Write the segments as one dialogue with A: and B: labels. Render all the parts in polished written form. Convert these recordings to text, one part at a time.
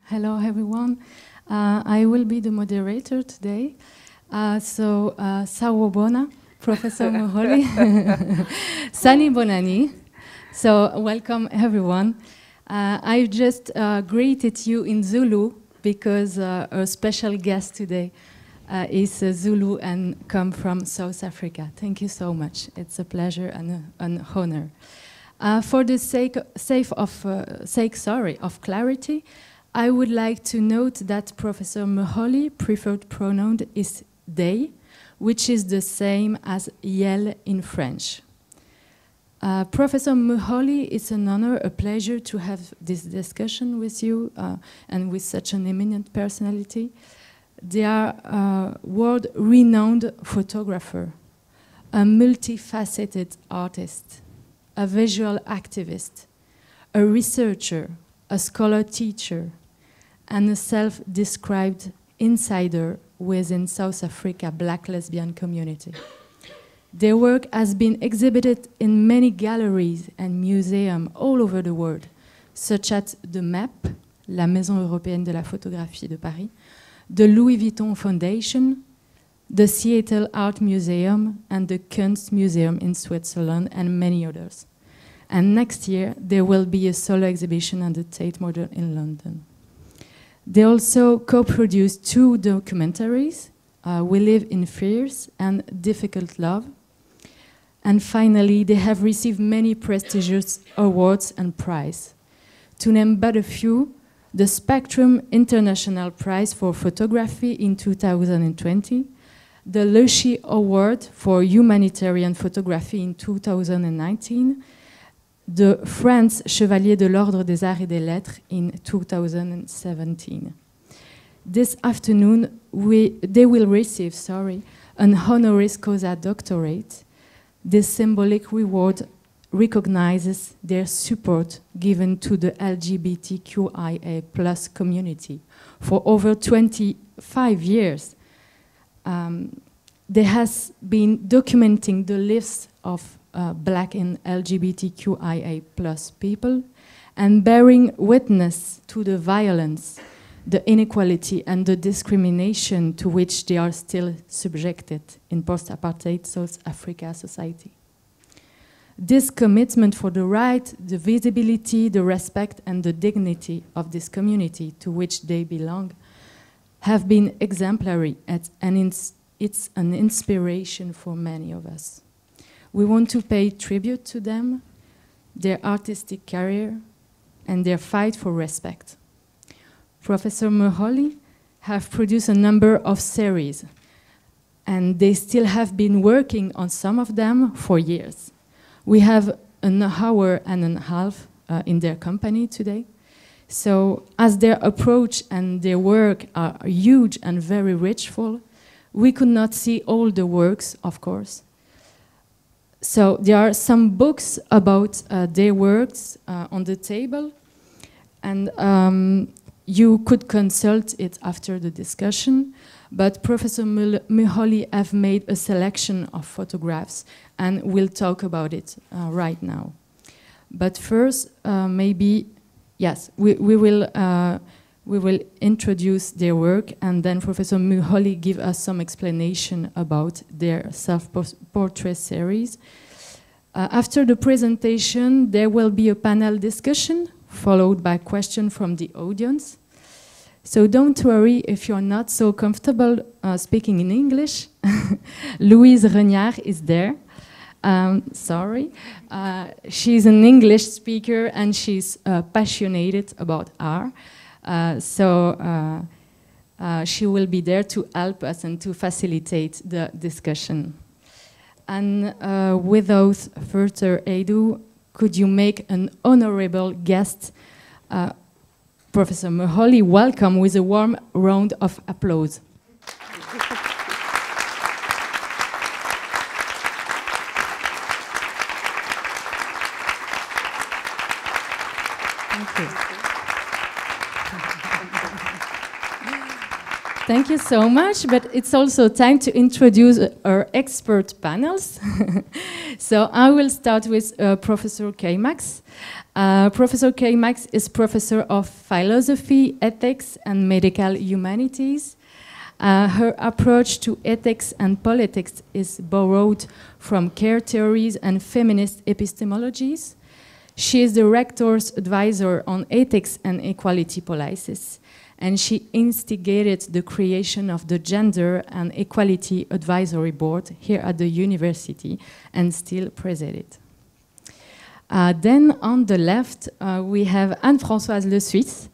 A: Hello, everyone. I will be the moderator today. Sawubona, Professor Muholi. Sani Bonani. So, welcome, everyone. I just greeted you in Zulu because our special guest today is Zulu and come from South Africa. Thank you so much. It's a pleasure and an honor. For the sake of clarity, I would like to note that Professor Muholi preferred pronoun is they, which is the same as yel in French. Professor Muholi, it's an honor, a pleasure to have this discussion with you and with such an eminent personality. They are a world-renowned photographer, a multifaceted artist, a visual activist, a researcher, a scholar teacher, and a self-described insider within South Africa Black lesbian community. Their work has been exhibited in many galleries and museums all over the world, such as the MAP, la Maison Européenne de la Photographie de Paris, the Louis Vuitton Foundation, the Seattle Art Museum, and the Kunstmuseum in Switzerland, and many others. And next year, there will be a solo exhibition at the Tate Modern in London. They also co-produced 2 documentaries, We Live in Fears and Difficult Love. And finally, they have received many prestigious awards and prizes. To name but a few, the Spectrum International Prize for Photography in 2020, the Lechy Award for Humanitarian Photography in 2019, the France Chevalier de l'Ordre des Arts et des Lettres in 2017. This afternoon, they will receive, an honoris causa doctorate. This symbolic reward recognizes their support given to the LGBTQIA+ community for over 25 years. They has been documenting the lives of Black and LGBTQIA+ people and bearing witness to the violence, the inequality and the discrimination to which they are still subjected in post-apartheid South Africa society. This commitment for the right, the visibility, the respect and the dignity of this community to which they belong have been exemplary, and it's an inspiration for many of us. We want to pay tribute to them, their artistic career, and their fight for respect. Professor Muholi have produced a number of series, and they still have been working on some of them for years. We have an hour and a half in their company today. So as their approach and their work are huge and very richful, we could not see all the works, of course. So there are some books about their works on the table, and you could consult it after the discussion, but Professor Muholi have made a selection of photographs, and we'll talk about it right now. But first, maybe, yes, we will introduce their work, and then Professor Muholi give us some explanation about their self-portrait series. After the presentation, there will be a panel discussion, followed by questions from the audience. So don't worry if you're not so comfortable speaking in English. Louise Regnard is there. She's an English speaker and she's passionate about art. She will be there to help us and to facilitate the discussion. And without further ado, could you make an honorable guest, Professor Muholi, welcome with a warm round of applause. Thank you. Thank you so much, but it's also time to introduce our expert panels. So I will start with Professor K. Max. Professor K. Max is professor of philosophy, ethics, and medical humanities. Her approach to ethics and politics is borrowed from queer theories and feminist epistemologies. She is the rector's advisor on ethics and equality policies, and she instigated the creation of the Gender and Equality Advisory Board here at the university and still presides it. Then on the left, we have Anne-Françoise Le Suisse.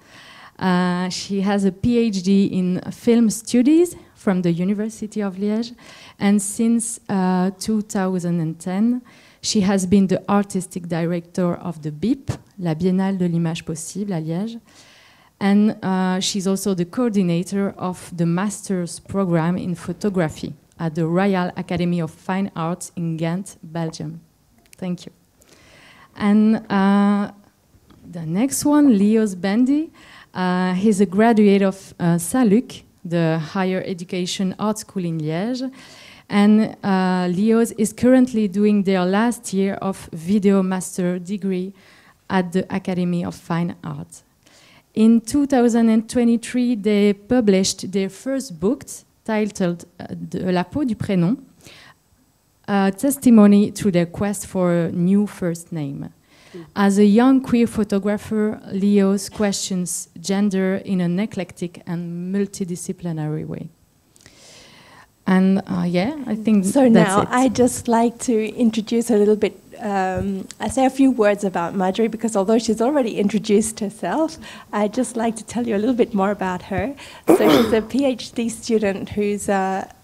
A: She has a PhD in film studies from the University of Liège, and since 2010, she has been the artistic director of the BIP, la Biennale de l'Image Possible à Liège, and she's also the coordinator of the master's program in photography at the Royal Academy of Fine Arts in Ghent, Belgium. Thank you. And the next one, Leos Bendy. He's a graduate of Saint-Luc, the higher education art school in Liège. And Leos is currently doing their last year of video master degree at the Academy of Fine Arts. In 2023, they published their first book titled De la peau du prénom, a testimony to their quest for a new first name. As a young queer photographer, Leos questions gender in an eclectic and multidisciplinary way. And yeah, I think
B: so.
A: That's
B: now
A: it.
B: I'd just like to introduce a little bit. I say a few words about Marjorie because although she's already introduced herself, I'd just like to tell you a little bit more about her. So she's a PhD student who's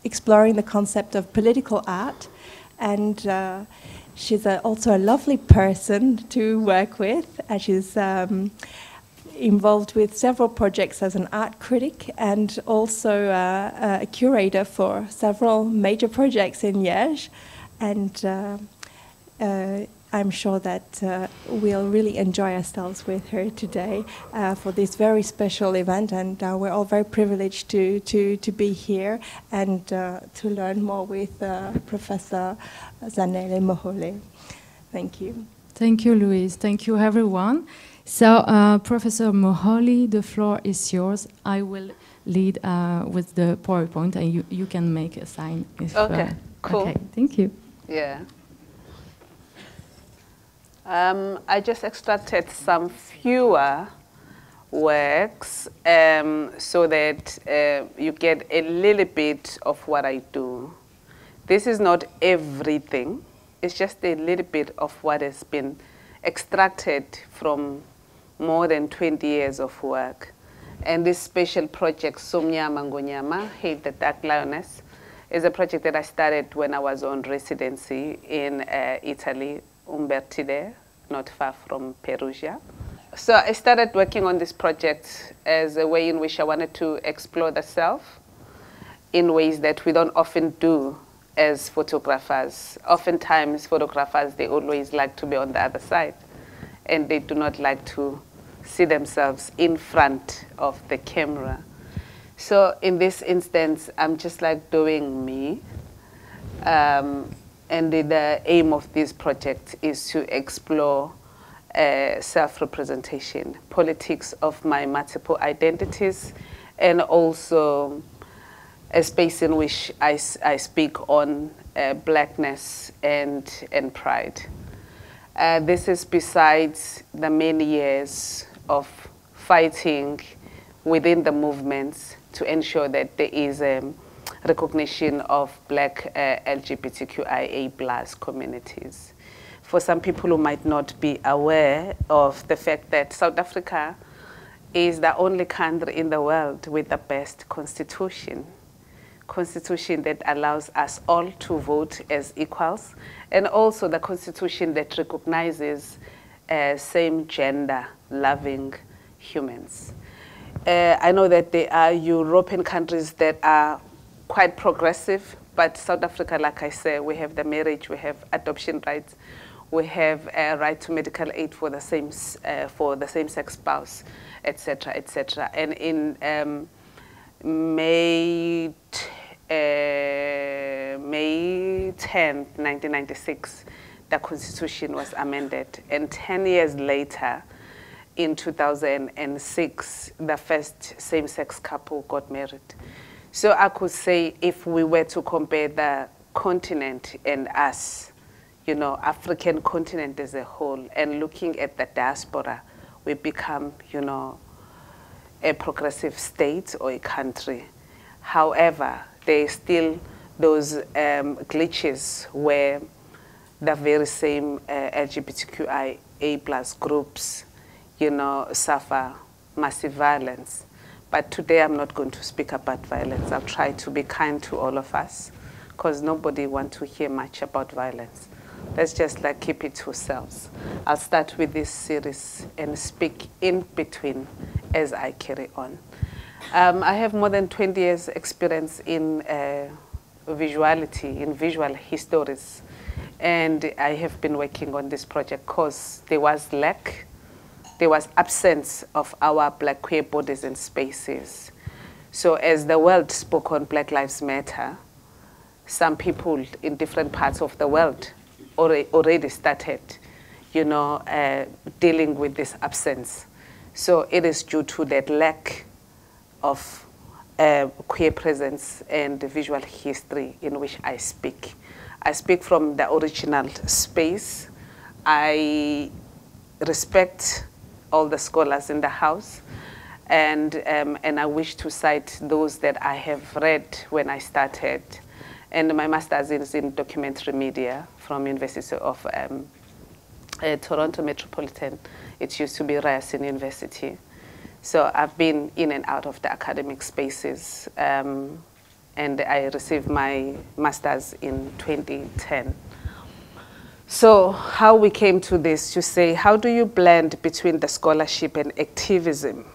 B: exploring the concept of political art, and she's also a lovely person to work with. She's involved with several projects as an art critic and also a curator for several major projects in Liège. And I'm sure that we'll really enjoy ourselves with her today for this very special event. And we're all very privileged to be here and to learn more with Professor Zanele Muholi. Thank you.
A: Thank you, Louise. Thank you, everyone. So, Professor Muholi, the floor is yours. I will lead with the PowerPoint, and you can make a sign. If,
C: okay, cool.
A: Okay, thank you.
C: Yeah. I just extracted some fewer works so that you get a little bit of what I do. This is not everything. It's just a little bit of what has been extracted from more than 20 years of work. And this special project, Somnyama Ngonyama, Hail the Dark Lioness, is a project that I started when I was on residency in Italy, Université, not far from Perugia. So I started working on this project as a way in which I wanted to explore the self in ways that we don't often do as photographers. Oftentimes, photographers, they always like to be on the other side, and they do not like to see themselves in front of the camera. So in this instance, I'm just like doing me. And the aim of this project is to explore self-representation, politics of my multiple identities, and also a space in which I speak on blackness and pride. This is besides the many years of fighting within the movements to ensure that there is recognition of Black LGBTQIA+ communities. For some people who might not be aware of the fact that South Africa is the only country in the world with the best constitution that allows us all to vote as equals, and also the constitution that recognizes same gender loving humans. I know that there are European countries that are quite progressive, but South Africa, like I said, we have the marriage, we have adoption rights, we have a right to medical aid for the same-sex spouse, etc., etc. And in May 10th, 1996, the Constitution was amended. And 10 years later, in 2006, the first same-sex couple got married. So I could say if we were to compare the continent and us, you know, African continent as a whole, and looking at the diaspora, we become, you know, a progressive state or a country. However, there are still those glitches where the very same LGBTQIA plus groups, you know, suffer massive violence. But today I'm not going to speak about violence. I'll try to be kind to all of us, because nobody wants to hear much about violence. Let's just like keep it to ourselves. I'll start with this series and speak in between as I carry on. I have more than 20 years experience in visuality, in visual histories. And I have been working on this project because there was lack, there was absence of our Black queer bodies and spaces. So as the world spoke on Black Lives Matter, some people in different parts of the world already started, you know, dealing with this absence. So it is due to that lack of queer presence and visual history in which I speak. I speak from the original space. I respect all the scholars in the house, and I wish to cite those that I have read when I started. And my master's is in documentary media from University of Toronto Metropolitan. It used to be Ryerson University. So I've been in and out of the academic spaces, and I received my master's in 2010. So how we came to this, to say, how do you blend between the scholarship and activism?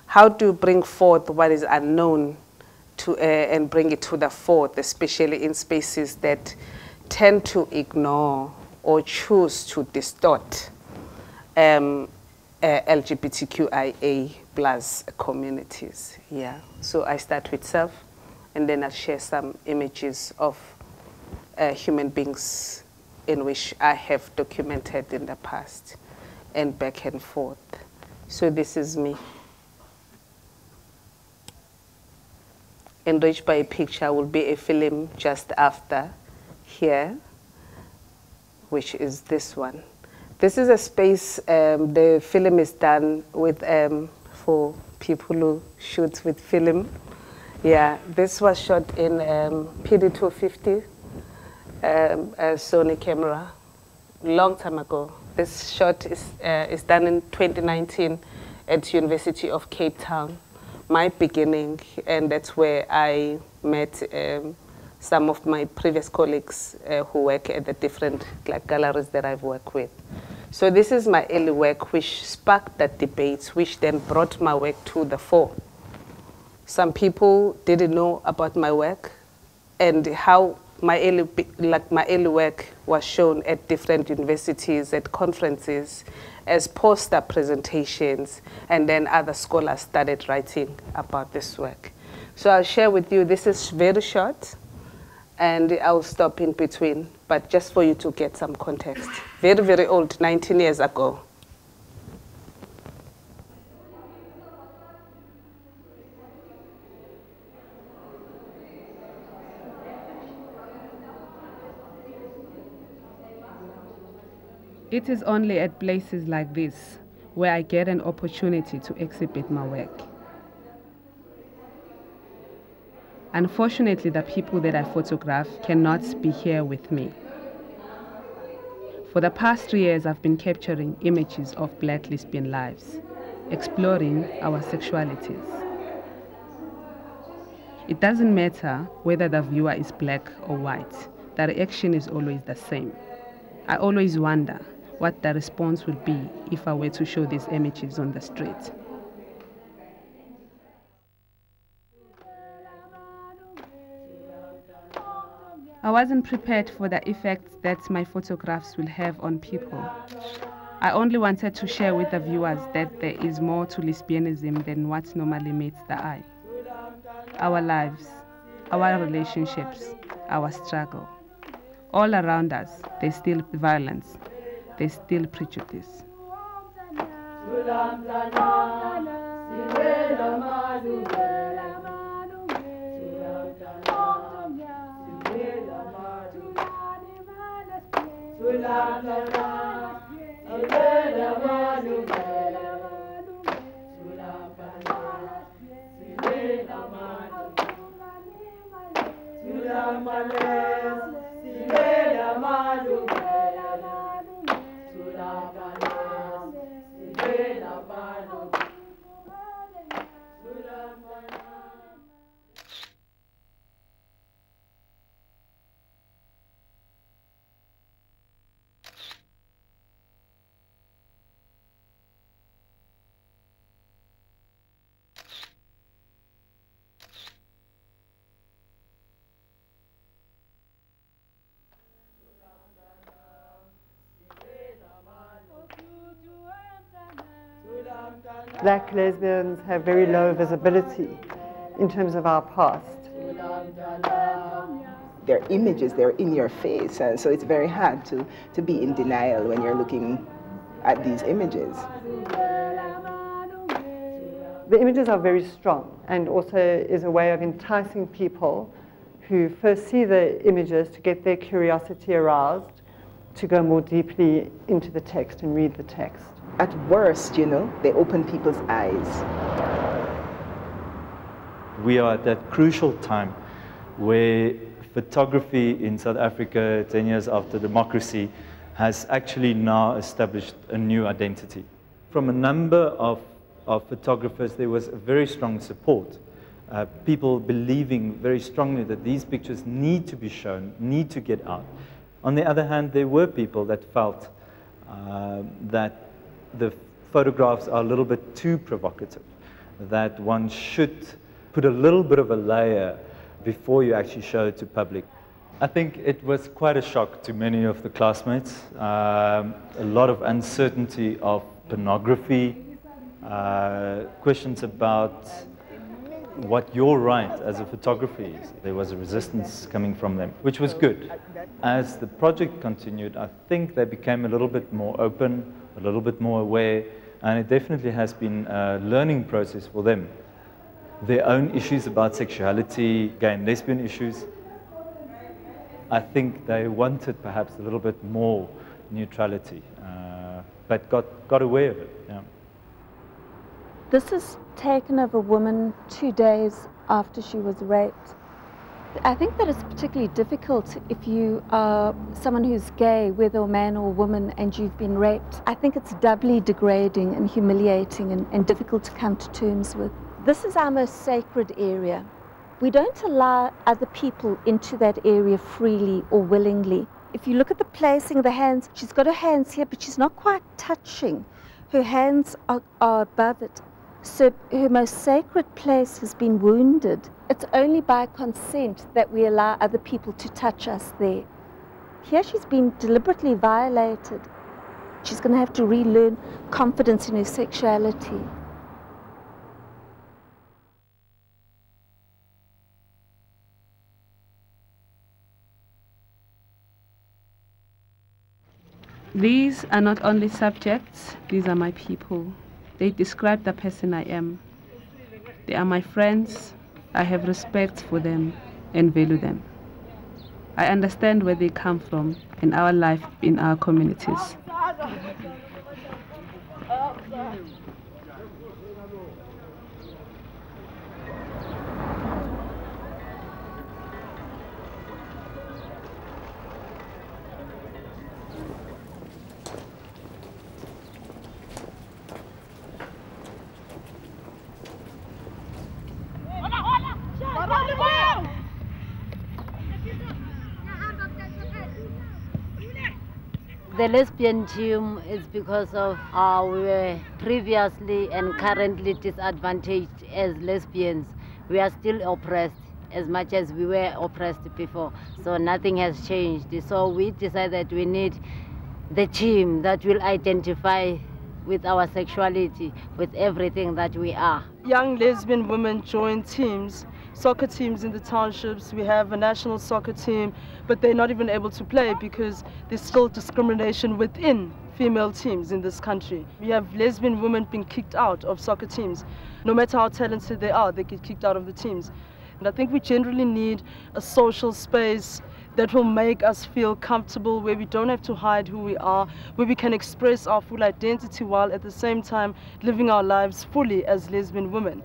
C: How do you bring forth what is unknown to, and bring it to the fore, especially in spaces that tend to ignore or choose to distort LGBTQIA plus communities? Yeah. So I start with self, and then I'll share some images of human beings in which I have documented in the past, and back and forth. So this is me. Enriched by a picture will be a film just after here, which is this one. This is a space, the film is done with, for people who shoot with film. Yeah, this was shot in PD250, a Sony camera, long time ago. This shot is done in 2019 at University of Cape Town, my beginning, and that's where I met some of my previous colleagues who work at the different galleries that I've worked with. So this is my early work, which sparked that debate, which then brought my work to the fore. Some people didn't know about my work and how my early work was shown at different universities, at conferences, as poster presentations, and then other scholars started writing about this work. So I'll share with you, this is very short, and I'll stop in between, but just for you to get some context. Very, very old, 19 years ago. It is only at places like this where I get an opportunity to exhibit my work. Unfortunately, the people that I photograph cannot be here with me. For the past 3 years, I've been capturing images of Black lesbian lives, exploring our sexualities. It doesn't matter whether the viewer is Black or white, the reaction is always the same. I always wonder what the response would be if I were to show these images on the street. I wasn't prepared for the effects that my photographs will have on people. I only wanted to share with the viewers that there is more to lesbianism than what normally meets the eye. Our lives, our relationships, our struggle.
D: All around us, there's still violence, there's still prejudice.
E: Black lesbians have very low visibility in terms of our past.
F: Their images, they're in your face, and so it's very hard to be in denial when you're looking at these images.
E: The images are very strong and also is a way of enticing people who first see the images to get their curiosity aroused, to go more deeply into the text and read the text.
F: At worst, you know, they open people's eyes.
G: We are at that crucial time where photography in South Africa, 10 years after democracy, has actually now established a new identity. From a number of photographers, there was a very strong support. People believing very strongly that these pictures need to be shown, need to get out. On the other hand, there were people that felt that the photographs are a little bit too provocative, that one should put a little bit of a layer before you actually show it to public. I think it was quite a shock to many of the classmates. A lot of uncertainty of pornography, questions about what your right as a photographer is. There was a resistance coming from them, which was good. As the project continued, I think they became a little bit more open, a little bit more aware, and it definitely has been a learning process for them. Their own issues about sexuality, gay and lesbian issues, I think they wanted perhaps a little bit more neutrality, but got aware of it. Yeah.
H: This is taken of a woman 2 days after she was raped. I think that it's particularly difficult if you are someone who's gay, whether a man or woman, and you've been raped. I think it's doubly degrading and humiliating and difficult to come to terms with. This is our most sacred area. We don't allow other people into that area freely or willingly. If you look at the placing of the hands, she's got her hands here, but she's not quite touching. Her hands are above it. So her most sacred place has been wounded. It's only by consent that we allow other people to touch us there. Here she's been deliberately violated. She's going to have to relearn confidence in her sexuality.
D: These are not only subjects, these are my people. They describe the person I am. They are my friends. I have respect for them and value them. I understand where they come from in our life, in our communities.
I: The lesbian team is because of how we were previously and currently disadvantaged as lesbians. We are still oppressed as much as we were oppressed before. So nothing has changed. So we decided we need the team that will identify with our sexuality, with everything that we are.
J: Young lesbian women join teams soccer teams in the townships. We have a national soccer team, but they're not even able to play because there's still discrimination within female teams in this country. We have lesbian women being kicked out of soccer teams. No matter how talented they are, they get kicked out of the teams. And I think we generally need a social space that will make us feel comfortable, where we don't have to hide who we are, where we can express our full identity while at the same time living our lives fully as lesbian women.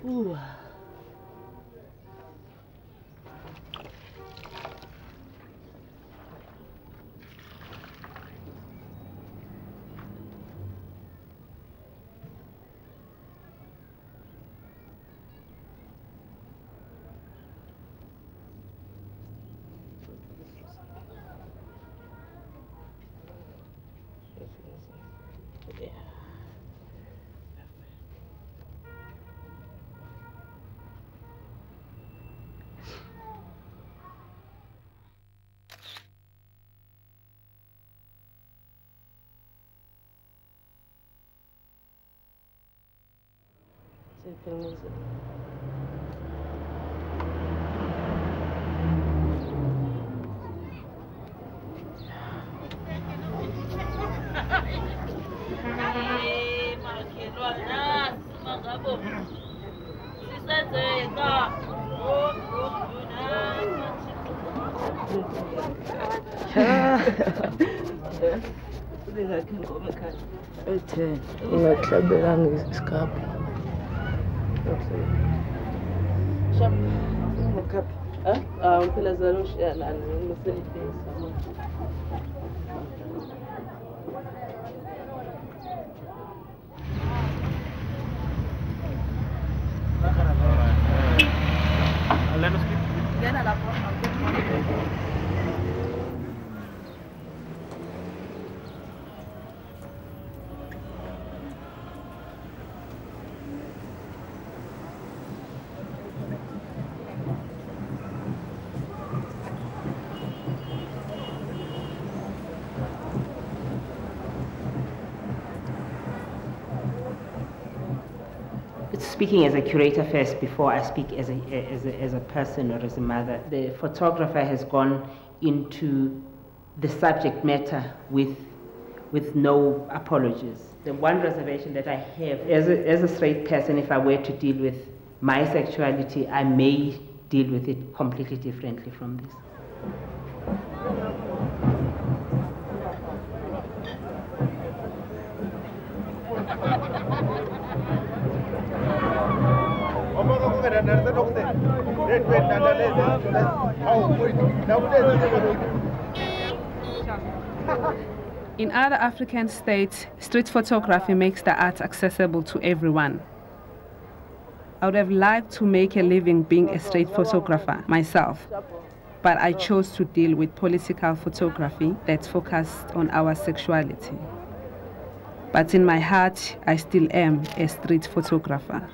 J: Ooh.
K: Speaking as a curator first before I speak as a person or as a mother, the photographer has gone into the subject matter with no apologies. The one reservation that I have as a straight person, if I were to deal with my sexuality, I may deal with it completely differently from this.
D: In other African states, street photography makes the art accessible to everyone. I would have liked to make a living being a street photographer myself, but I chose to deal with political photography that's focused on our sexuality. But in my heart, I still am a street photographer.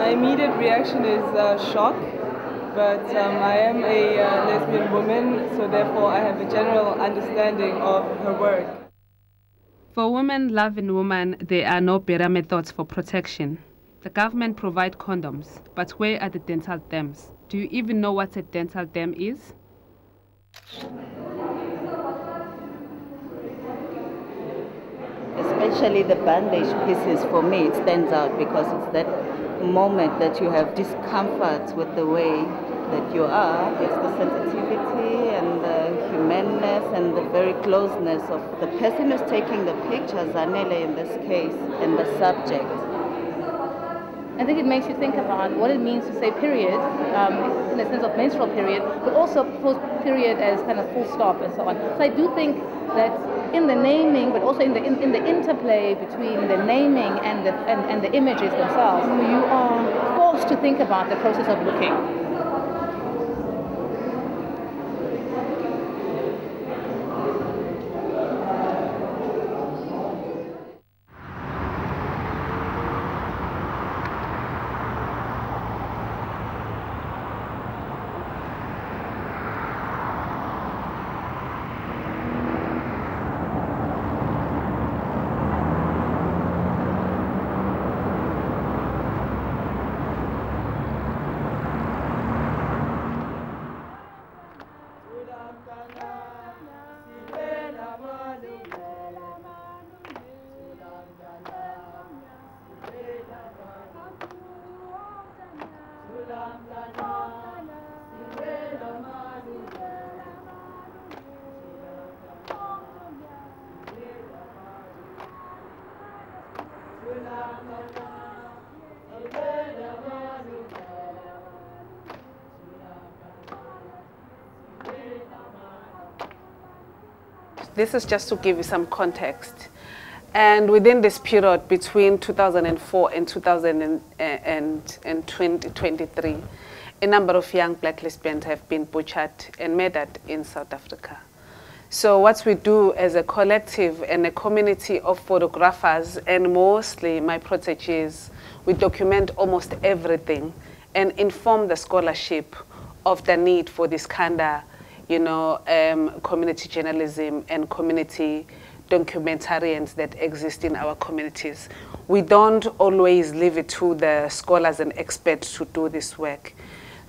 J: My immediate reaction is shock, but I am a lesbian woman, so therefore I have a general understanding of her work.
D: For women loving women, there are no better methods for protection. The government provides condoms, but where are the dental dams? Do you even know what a dental dam is?
L: Especially the bandage pieces, for me, it stands out because it's that moment that you have discomfort with the way that you are. It's the sensitivity and the humanness and the very closeness of the person who's taking the picture, Zanele in this case, and the subject.
M: I think it makes you think about what it means to say period, in the sense of menstrual period, but also period as kind of full stop and so on. So I do think that in the naming, but also in the interplay between the naming and the images themselves, you are forced to think about the process of looking.
C: This is just to give you some context. And within this period between 2004 and 2023, a number of young black lesbians have been butchered and murdered in South Africa. So what we do as a collective and a community of photographers, and mostly my proteges, we document almost everything and inform the scholarship of the need for this kind of, community journalism and community documentarians that exist in our communities. We don't always leave it to the scholars and experts to do this work.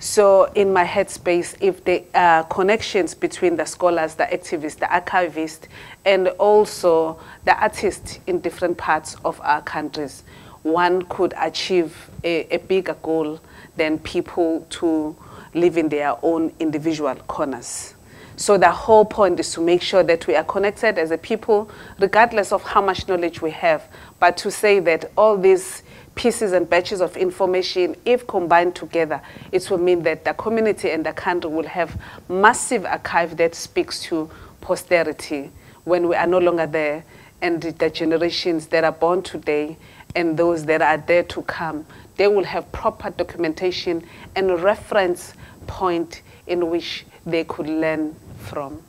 C: So in my headspace, if there are connections between the scholars, the activists, the archivists, and also the artists in different parts of our countries, one could achieve a bigger goal than people to live in their own individual corners. So the whole point is to make sure that we are connected as a people, regardless of how much knowledge we have, but to say that all these pieces and batches of information, if combined together, it will mean that the community and the country will have massive archive that speaks to posterity when we are no longer there, and the generations that are born today and those that are there to come, they will have proper documentation and a reference point in which they could learn from.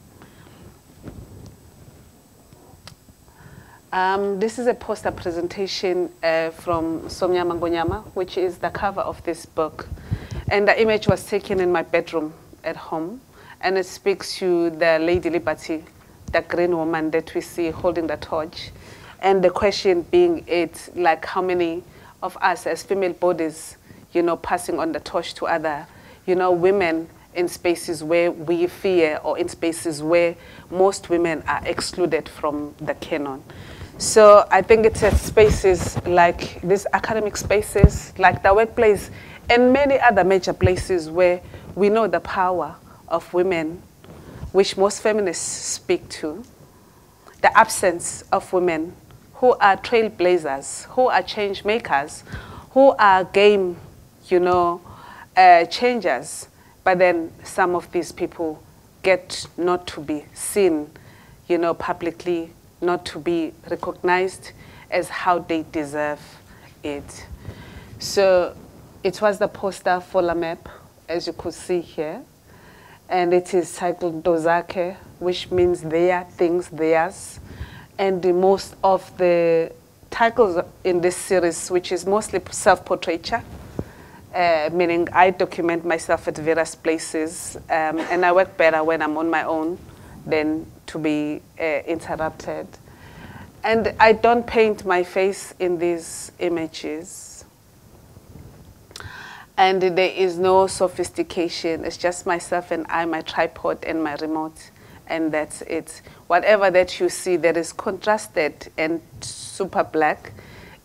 C: This is a poster presentation from Somnya Mangonyama, which is the cover of this book. And the image was taken in my bedroom at home. And it speaks to the Lady Liberty, the green woman that we see holding the torch. And the question being, it's like how many of us as female bodies, passing on the torch to other, women in spaces where we fear, or in spaces where most women are excluded from the canon. So I think it's at spaces like these academic spaces, like the workplace, and many other major places where we know the power of women, which most feminists speak to, the absence of women who are trailblazers, who are change makers, who are game, changers. But then some of these people get not to be seen, publicly, not to be recognized as how they deserve it. So it was the poster for La Map, as you could see here. And it is titled Dozake, which means their, things, theirs. And most of the titles in this series, which is mostly self-portraiture, meaning I document myself at various places, and I work better when I'm on my own than to be interrupted. And I don't paint my face in these images. And there is no sophistication. It's just myself and I, my tripod and my remote, and that's it. Whatever that you see that is contrasted and super black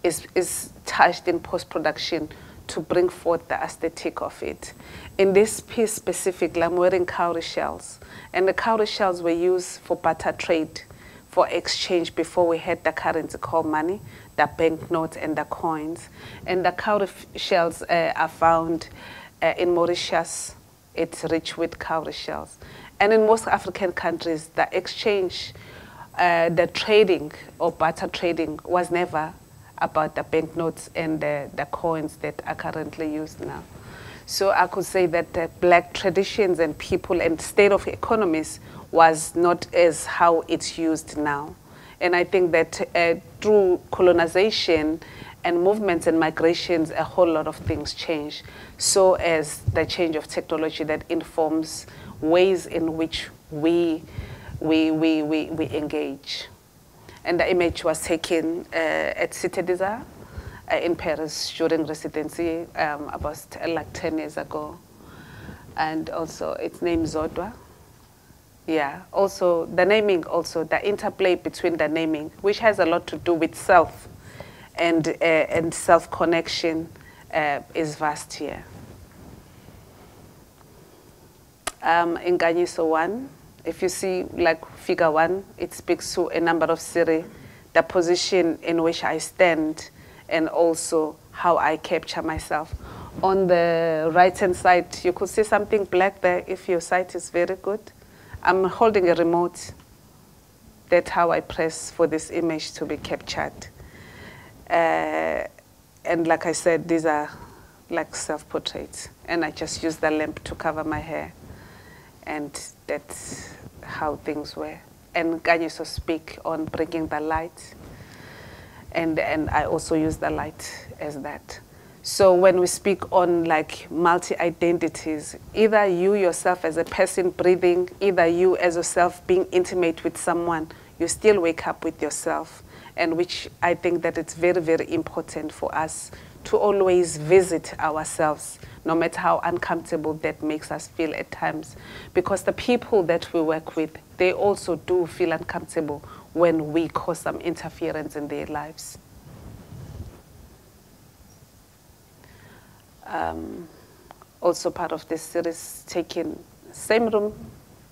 C: is touched in post-production to bring forth the aesthetic of it. In this piece specifically, I'm wearing cowrie shells, and the cowrie shells were used for barter trade, for exchange before we had the currency called money, the banknotes and the coins. And the cowrie shells are found in Mauritius. It's rich with cowrie shells. And in most African countries, the exchange, the trading or barter trading was never about the banknotes and the coins that are currently used now. So I could say that the black traditions and people and state of economies was not as how it's used now. And I think that through colonization and movements and migrations, a whole lot of things change. So as the change of technology that informs ways in which we engage. And the image was taken at Cité des Arts in Paris during residency about like 10 years ago. And also it's named Zodwa. Yeah, also the naming, also the interplay between the naming, which has a lot to do with self and self-connection is vast here. In Ganyiso 1, if you see like figure 1, it speaks to a number of Siri, the position in which I stand, and also how I capture myself. On the right-hand side, you could see something black there if your sight is very good. I'm holding a remote. That's how I press for this image to be captured. And like I said, these are like self-portraits. And I just use the lamp to cover my hair. And that's how things were. And Ganyiso speak on bringing the light. And I also use the light as that. So when we speak on like multi-identities, either you yourself as a person breathing, either you as yourself being intimate with someone, you still wake up with yourself. And which I think that it's very, very important for us to always visit ourselves, no matter how uncomfortable that makes us feel at times. Because the people that we work with, they also do feel uncomfortable when we cause some interference in their lives. Also part of this series, taking same room,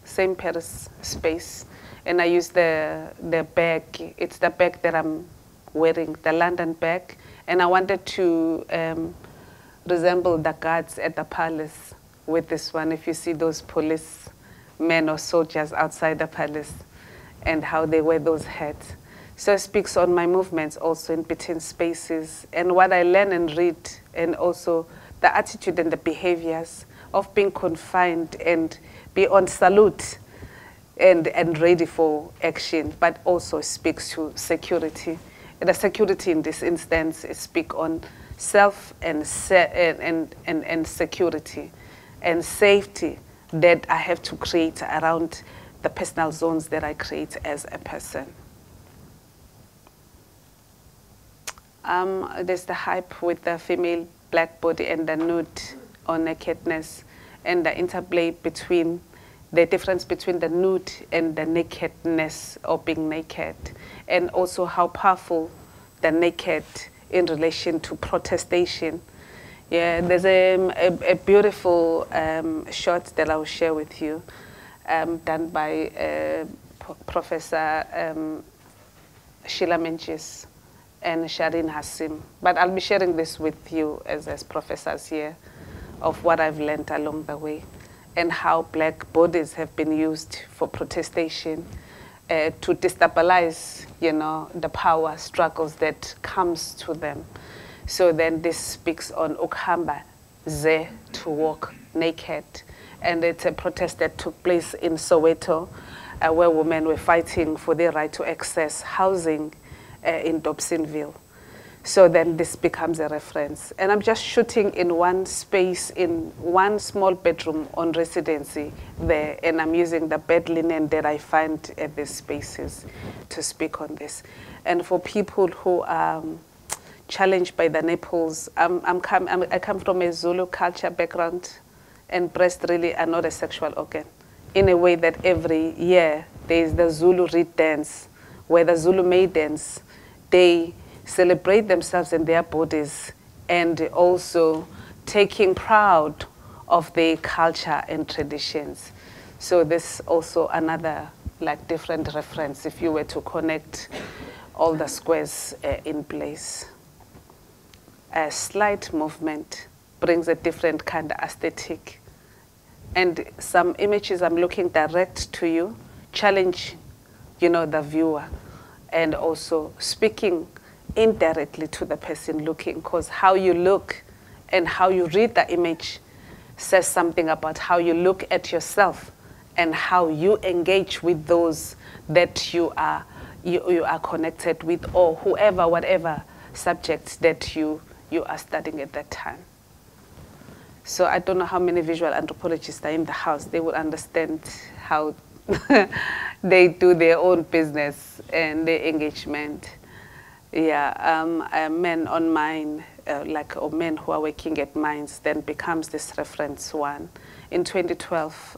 C: same Paris space, and I use the bag. It's the bag that I'm wearing, the London bag, and I wanted to resemble the guards at the palace with this one. If you see those policemen or soldiers outside the palace, and how they wear those hats. So it speaks on my movements also in between spaces, and what I learn and read, and also the attitude and the behaviors of being confined and be on salute and ready for action, but also speaks to security. And the security in this instance speaks on self and security and safety that I have to create around the personal zones that I create as a person. There's the hype with the female black body and the nude or nakedness, and the interplay between the difference between the nude and the nakedness or being naked, and also how powerful the naked in relation to protestation. Yeah, there's a beautiful shot that I'll share with you, done by Professor Sheila Menchis and Shireen Hassim. But I'll be sharing this with you as professors here of what I've learned along the way and how black bodies have been used for protestation to destabilize, you know, the power struggles that comes to them. So then this speaks on Ukhamba Ze, to walk naked. And it's a protest that took place in Soweto, where women were fighting for their right to access housing in Dobsonville. So then this becomes a reference. And I'm just shooting in one space, in one small bedroom on residency there, and I'm using the bed linen that I find at these spaces to speak on this. And for people who are challenged by the nipples, I come from a Zulu culture background, and breasts really are not a sexual organ. In a way that every year there is the Zulu reed dance, where the Zulu maidens, they celebrate themselves and their bodies, and also taking proud of their culture and traditions. So this also another like different reference if you were to connect all the squares in place. A slight movement brings a different kind of aesthetic. And some images I'm looking direct to you, challenge, the viewer, and also speaking indirectly to the person looking, because how you look and how you read the image says something about how you look at yourself and how you engage with those that you are connected with, or whoever, whatever subject that you are studying at that time. So I don't know how many visual anthropologists are in the house. They will understand how they do their own business and their engagement. Yeah, men on mine, or men who are working at mines, then becomes this reference one. In 2012,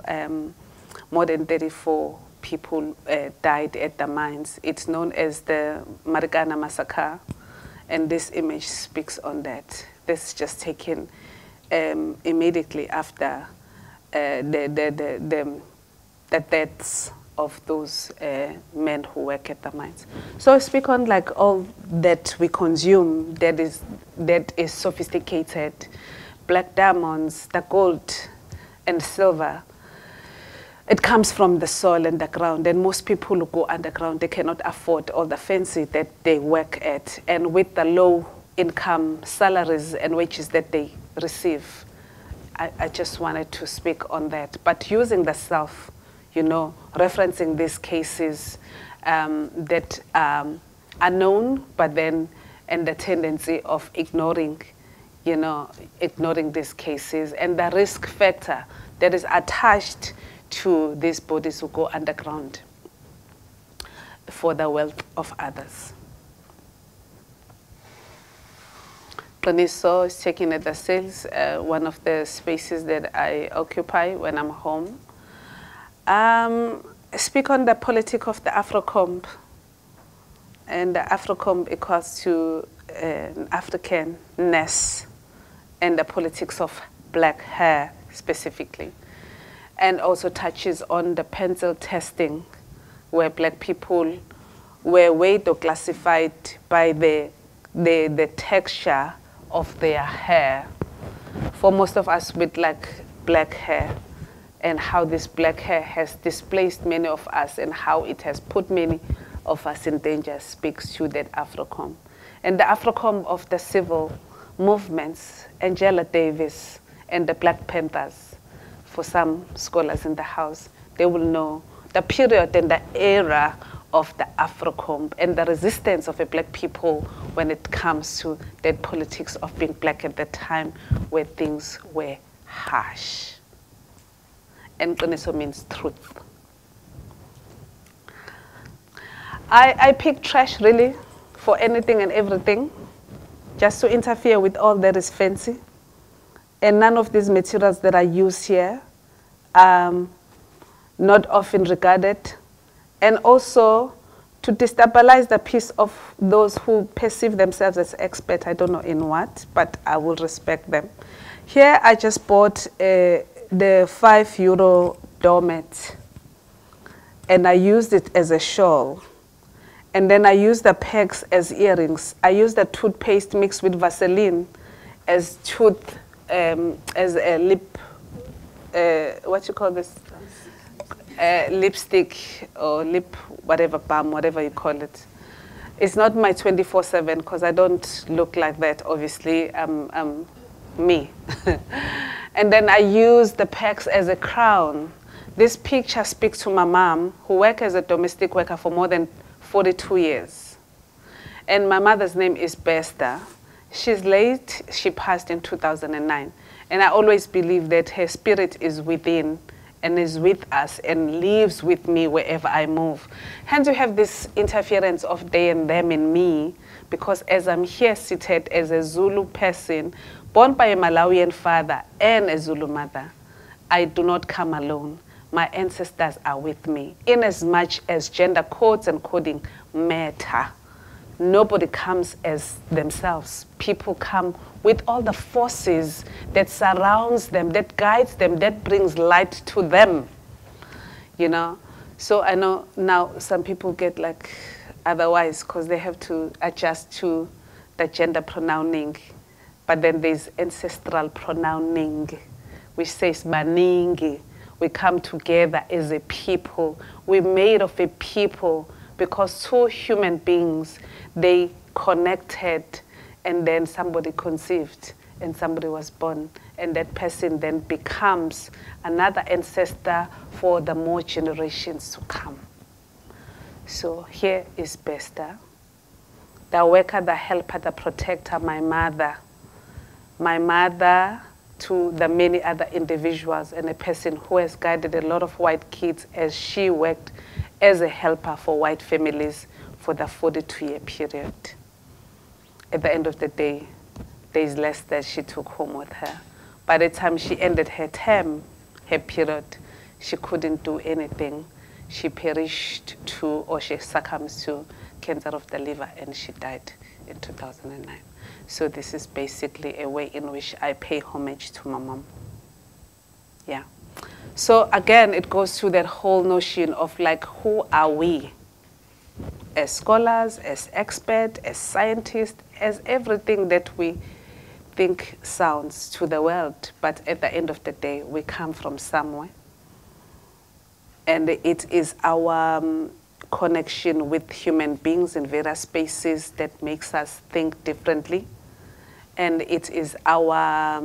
C: more than 34 people died at the mines. It's known as the Marikana Massacre, and this image speaks on that. This is just taken immediately after the deaths of those men who work at the mines. So I speak on like all that we consume that is sophisticated, black diamonds, the gold and silver. It comes from the soil and the ground, and most people who go underground, they cannot afford all the fancy that they work at, and with the low income salaries and wages that they receive. I just wanted to speak on that, but using the self, referencing these cases that are known, but then, and the tendency of ignoring these cases, and the risk factor that is attached to these bodies who go underground for the wealth of others. Planiso is checking at the sales, one of the spaces that I occupy when I'm home. Speak on the politics of the Afrocomb, and the Afrocomb equals to Africanness, and the politics of black hair specifically, and also touches on the pencil testing, where black people were weighed or classified by the texture of their hair. For most of us with like black hair, and how this black hair has displaced many of us and how it has put many of us in danger speaks to that Afrocomb. And the Afrocomb of the civil movements, Angela Davis and the Black Panthers, for some scholars in the house, they will know the period and the era of the Afrocomb and the resistance of the black people when it comes to that politics of being black at that time where things were harsh. And Qiniso means truth. I pick trash really for anything and everything, just to interfere with all that is fancy. And none of these materials that I use here are not often regarded. And also to destabilize the peace of those who perceive themselves as expert, I don't know in what, but I will respect them. Here I just bought the €5 doormat, and I used it as a shawl. And then I used the pegs as earrings. I used the toothpaste mixed with Vaseline as as a lip, what you call this? Lipstick or lip, whatever, balm, whatever you call it. It's not my 24/7 because I don't look like that, obviously. I'm me. And then I use the pegs as a crown. This picture speaks to my mom, who worked as a domestic worker for more than 42 years. And my mother's name is Besta. She's late. She passed in 2009. And I always believe that her spirit is within and is with us and lives with me wherever I move. Hence you have this interference of they and them in me, because as I'm here seated as a Zulu person, born by a Malawian father and a Zulu mother, I do not come alone. My ancestors are with me. In as much as gender codes and coding matter, nobody comes as themselves. People come with all the forces that surrounds them, that guides them, that brings light to them, you know. So I know now some people get like otherwise because they have to adjust to the gender pronouncing, but then there's ancestral pronouncing, which says baningi. We come together as a people. We're made of a people because two human beings, they connected, and then somebody conceived and somebody was born, and that person then becomes another ancestor for the more generations to come. So here is Besta, the worker, the helper, the protector, my mother to the many other individuals, and a person who has guided a lot of white kids as she worked as a helper for white families for the 42-year period. At the end of the day, there is less that she took home with her. By the time she ended her term, her period, she couldn't do anything. She perished to, or she succumbed to cancer of the liver, and she died in 2009. So this is basically a way in which I pay homage to my mom. Yeah. So again, it goes to that whole notion of like, who are we? As scholars, as experts, as scientists, as everything that we think sounds to the world. But at the end of the day, we come from somewhere. And it is our connection with human beings in various spaces that makes us think differently. And it is our,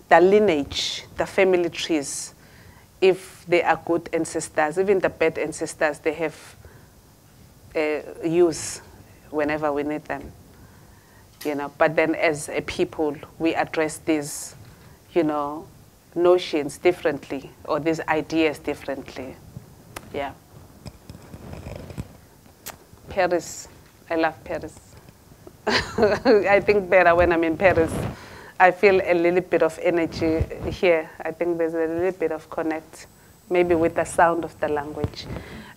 C: the lineage, the family trees. If they are good ancestors, even the bad ancestors, they have use whenever we need them, you know. But then as a people, we address these, you know, notions differently, or these ideas differently. Yeah. Paris, I love Paris. I think better when I'm in Paris. I feel a little bit of energy here. I think there's a little bit of connect, maybe with the sound of the language.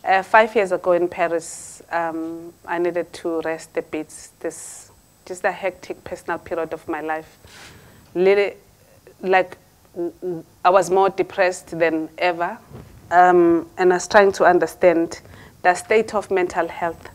C: 5 years ago in Paris, I needed to rest a bit. This just a hectic personal period of my life. Really, like, I was more depressed than ever, and I was trying to understand the state of mental health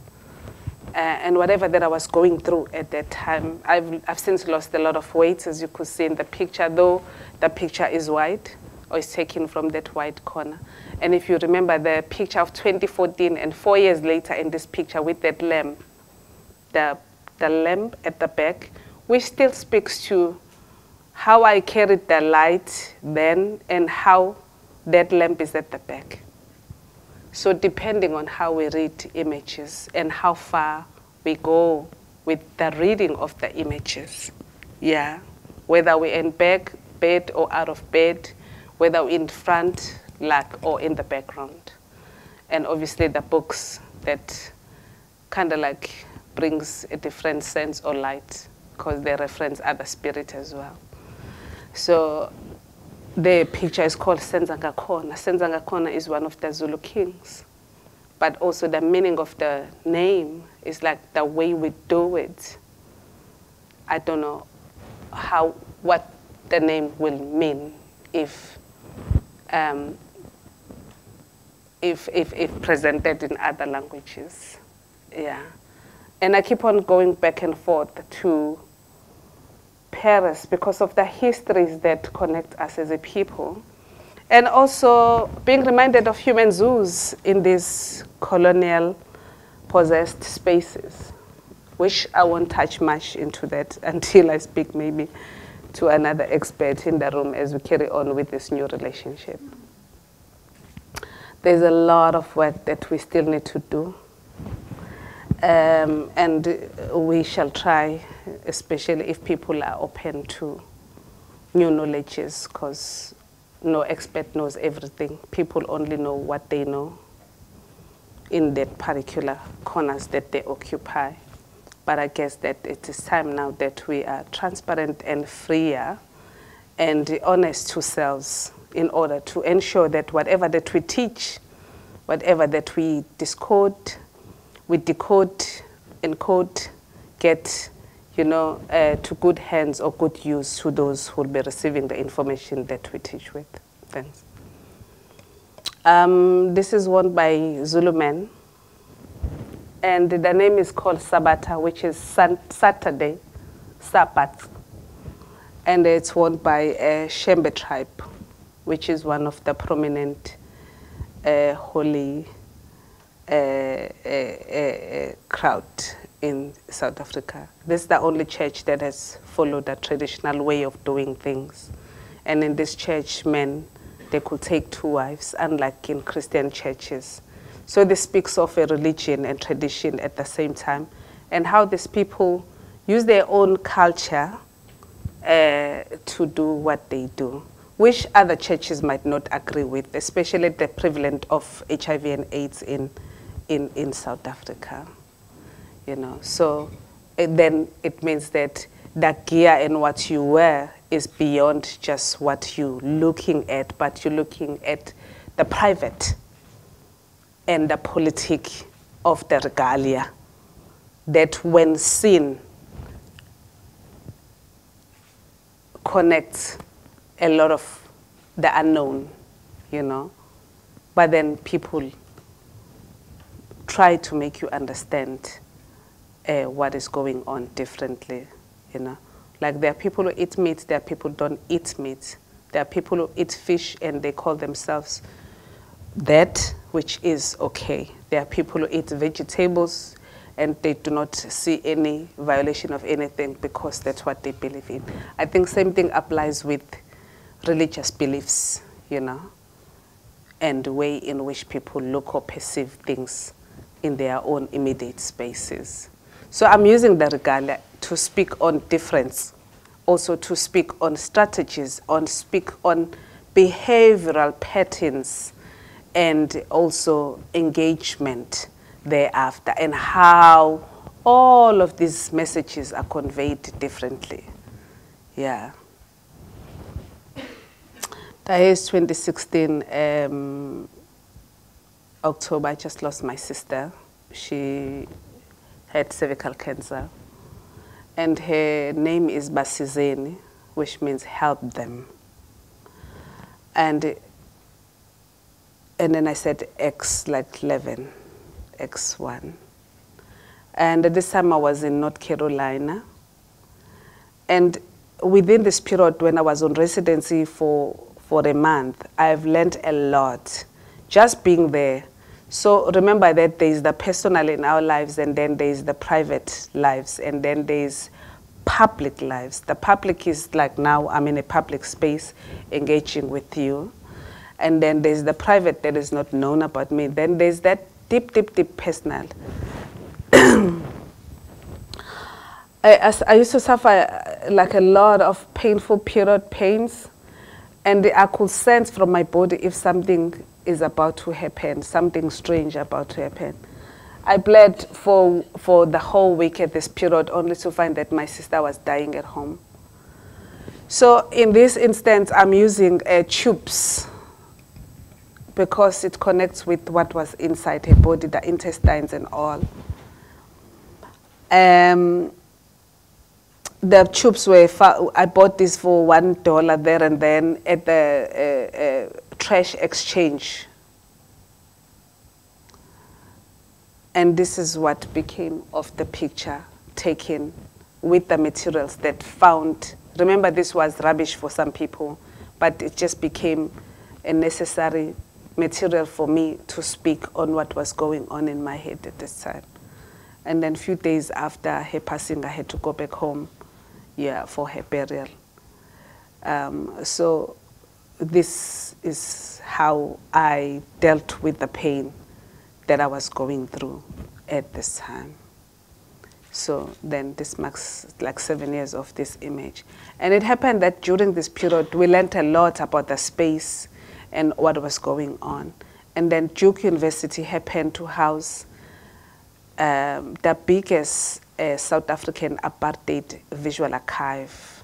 C: and whatever that I was going through at that time. I've since lost a lot of weight, as you could see in the picture, though the picture is white, or is taken from that white corner. And if you remember the picture of 2014 and 4 years later in this picture with that lamp, the lamp at the back, which still speaks to how I carried the light then and how that lamp is at the back. So depending on how we read images and how far we go with the reading of the images, yeah, whether we're in bed or out of bed, whether we're in front, like, or in the background. And obviously the books that kind of like brings a different sense or light, because they reference other spirit as well. So the picture is called Senzangakona. Senzangakona is one of the Zulu kings. But also the meaning of the name is like the way we do it. I don't know what the name will mean if presented in other languages. Yeah. And I keep on going back and forth to Paris because of the histories that connect us as a people. And also being reminded of human zoos in these colonial possessed spaces, which I won't touch much into that until I speak maybe to another expert in the room as we carry on with this new relationship. There's a lot of work that we still need to do. And we shall try, especially if people are open to new knowledges, because no expert knows everything. People only know what they know in that particular corners that they occupy. But I guess that it is time now that we are transparent and freer and honest to selves in order to ensure that whatever that we teach, whatever that we decode, encode, get, to good hands or good use to those who will be receiving the information that we teach with. Thanks. This is worn by Zulu men, and the name is called Sabata, which is Saturday, Sabbath, and it's worn by Shembe tribe, which is one of the prominent holy crowd in South Africa. This is the only church that has followed a traditional way of doing things. And in this church, men, they could take 2 wives, unlike in Christian churches. So this speaks of a religion and tradition at the same time, and how these people use their own culture to do what they do, which other churches might not agree with, especially the prevalence of HIV and AIDS in South Africa. So then it means that the gear and what you wear is beyond just what you're looking at, but you're looking at the private and the politic of the regalia, that when seen connects a lot of the unknown, but then people try to make you understand what is going on differently, Like there are people who eat meat, there are people who don't eat meat. There are people who eat fish and they call themselves that, which is okay. There are people who eat vegetables and they do not see any violation of anything because that's what they believe in. I think same thing applies with religious beliefs, and the way in which people look or perceive things in their own immediate spaces. So I'm using the regalia to speak on difference, also to speak on strategies, speak on behavioral patterns, and also engagement thereafter, and how all of these messages are conveyed differently. Yeah. That is 2016, October, I just lost my sister. She had cervical cancer. And her name is Basizeni, which means help them. And then I said X, like 11, X1. And this time I was in North Carolina. And within this period, when I was on residency for a month, I've learned a lot just being there. So remember that there is the personal in our lives, and then there is the private lives, and then there is public lives. The public is like now I'm in a public space engaging with you. And then there's the private that is not known about me. Then there's that deep, deep, deep personal. I used to suffer like a lot of painful period pains, and I could sense from my body if something is about to happen, something strange about to happen. I bled for the whole week at this period, only to find that my sister was dying at home. So in this instance, I'm using tubes, because it connects with what was inside her body, the intestines and all. The tubes were, I bought this for $1 there and then at the trash exchange. And this is what became of the picture taken with the materials that found. Remember, this was rubbish for some people, but it just became a necessary material for me to speak on what was going on in my head at this time. And then a few days after her passing, I had to go back home, for her burial. So this is how I dealt with the pain that I was going through at this time. So then this marks like 7 years of this image. And it happened that during this period, we learned a lot about the space and what was going on. And then Duke University happened to house the biggest South African apartheid visual archive.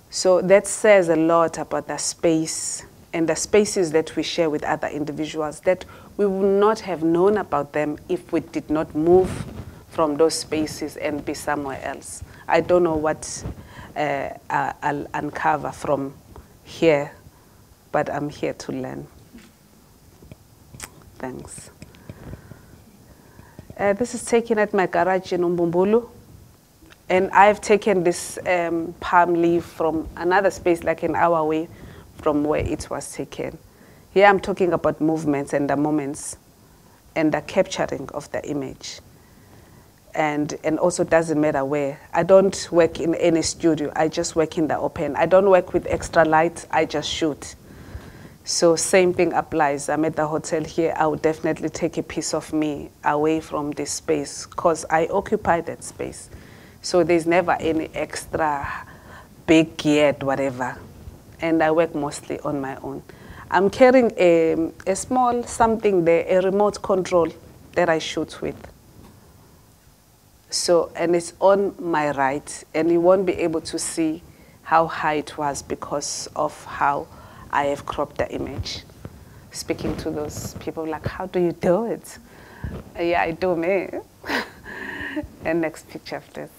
C: So that says a lot about the space and the spaces that we share with other individuals, that we would not have known about them if we did not move from those spaces and be somewhere else. I don't know what I'll uncover from here, but I'm here to learn. Thanks. This is taken at my garage in Umbumbulu. And I've taken this palm leaf from another space, like an hour away from where it was taken. Here I'm talking about movements and the moments and the capturing of the image. And also doesn't matter where. I don't work in any studio. I just work in the open. I don't work with extra light. I just shoot. So same thing applies. I'm at the hotel here. I would definitely take a piece of me away from this space because I occupy that space. So there's never any extra big geared whatever. And I work mostly on my own. I'm carrying a small something there, a remote control that I shoot with. So, and it's on my right, and you won't be able to see how high it was because of how I have cropped the image. Speaking to those people like, how do you do it? Yeah, I do me. And next picture, please.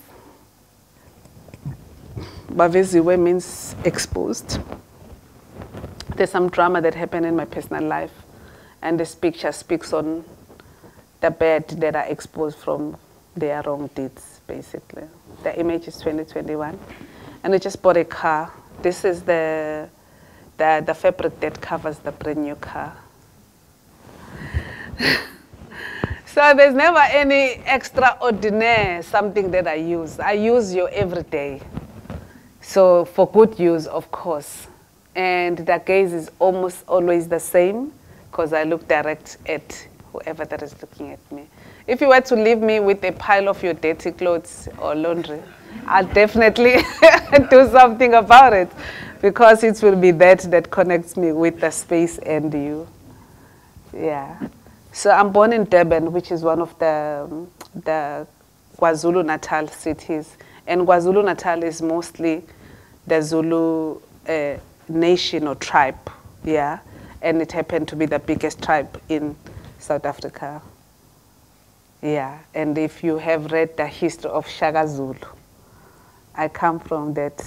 C: Baveziwe means exposed. There's some drama that happened in my personal life, and this picture speaks on the bad that are exposed from their wrong deeds, basically. The image is 2021, and we just bought a car. This is the fabric that covers the brand new car. So there's never any extraordinary something that I use. I use you every day. So for good use, of course. And the gaze is almost always the same because I look direct at whoever that is looking at me. If you were to leave me with a pile of your dirty clothes or laundry, I'll definitely do something about it because it will be that connects me with the space and you. Yeah. So I'm born in Durban, which is one of the KwaZulu-Natal cities. And KwaZulu-Natal is mostly the Zulu nation or tribe, yeah. And it happened to be the biggest tribe in South Africa. Yeah, and if you have read the history of Shaka Zulu, I come from that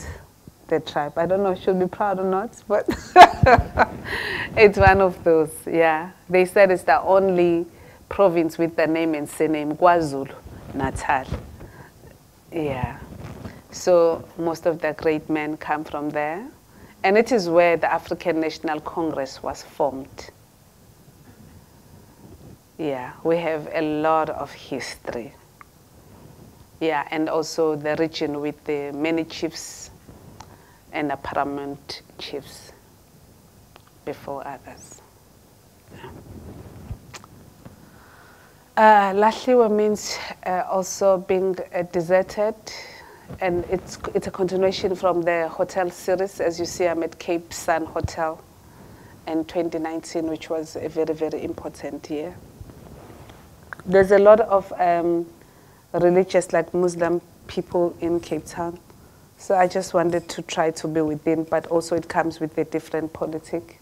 C: tribe. I don't know if I should be proud or not, but it's one of those, yeah. They said it's the only province with the name and surname, KwaZulu-Natal. Yeah. So most of the great men come from there. And it is where the African National Congress was formed. Yeah, we have a lot of history. Yeah, and also the region with the many chiefs and the paramount chiefs before others. Yeah. Lahliwe means also being deserted, and it's a continuation from the hotel series. As you see, I'm at Cape Sun Hotel in 2019, which was a very, very important year. There's a lot of religious, like Muslim people in Cape Town. So I just wanted to try to be within, but also it comes with a different politic.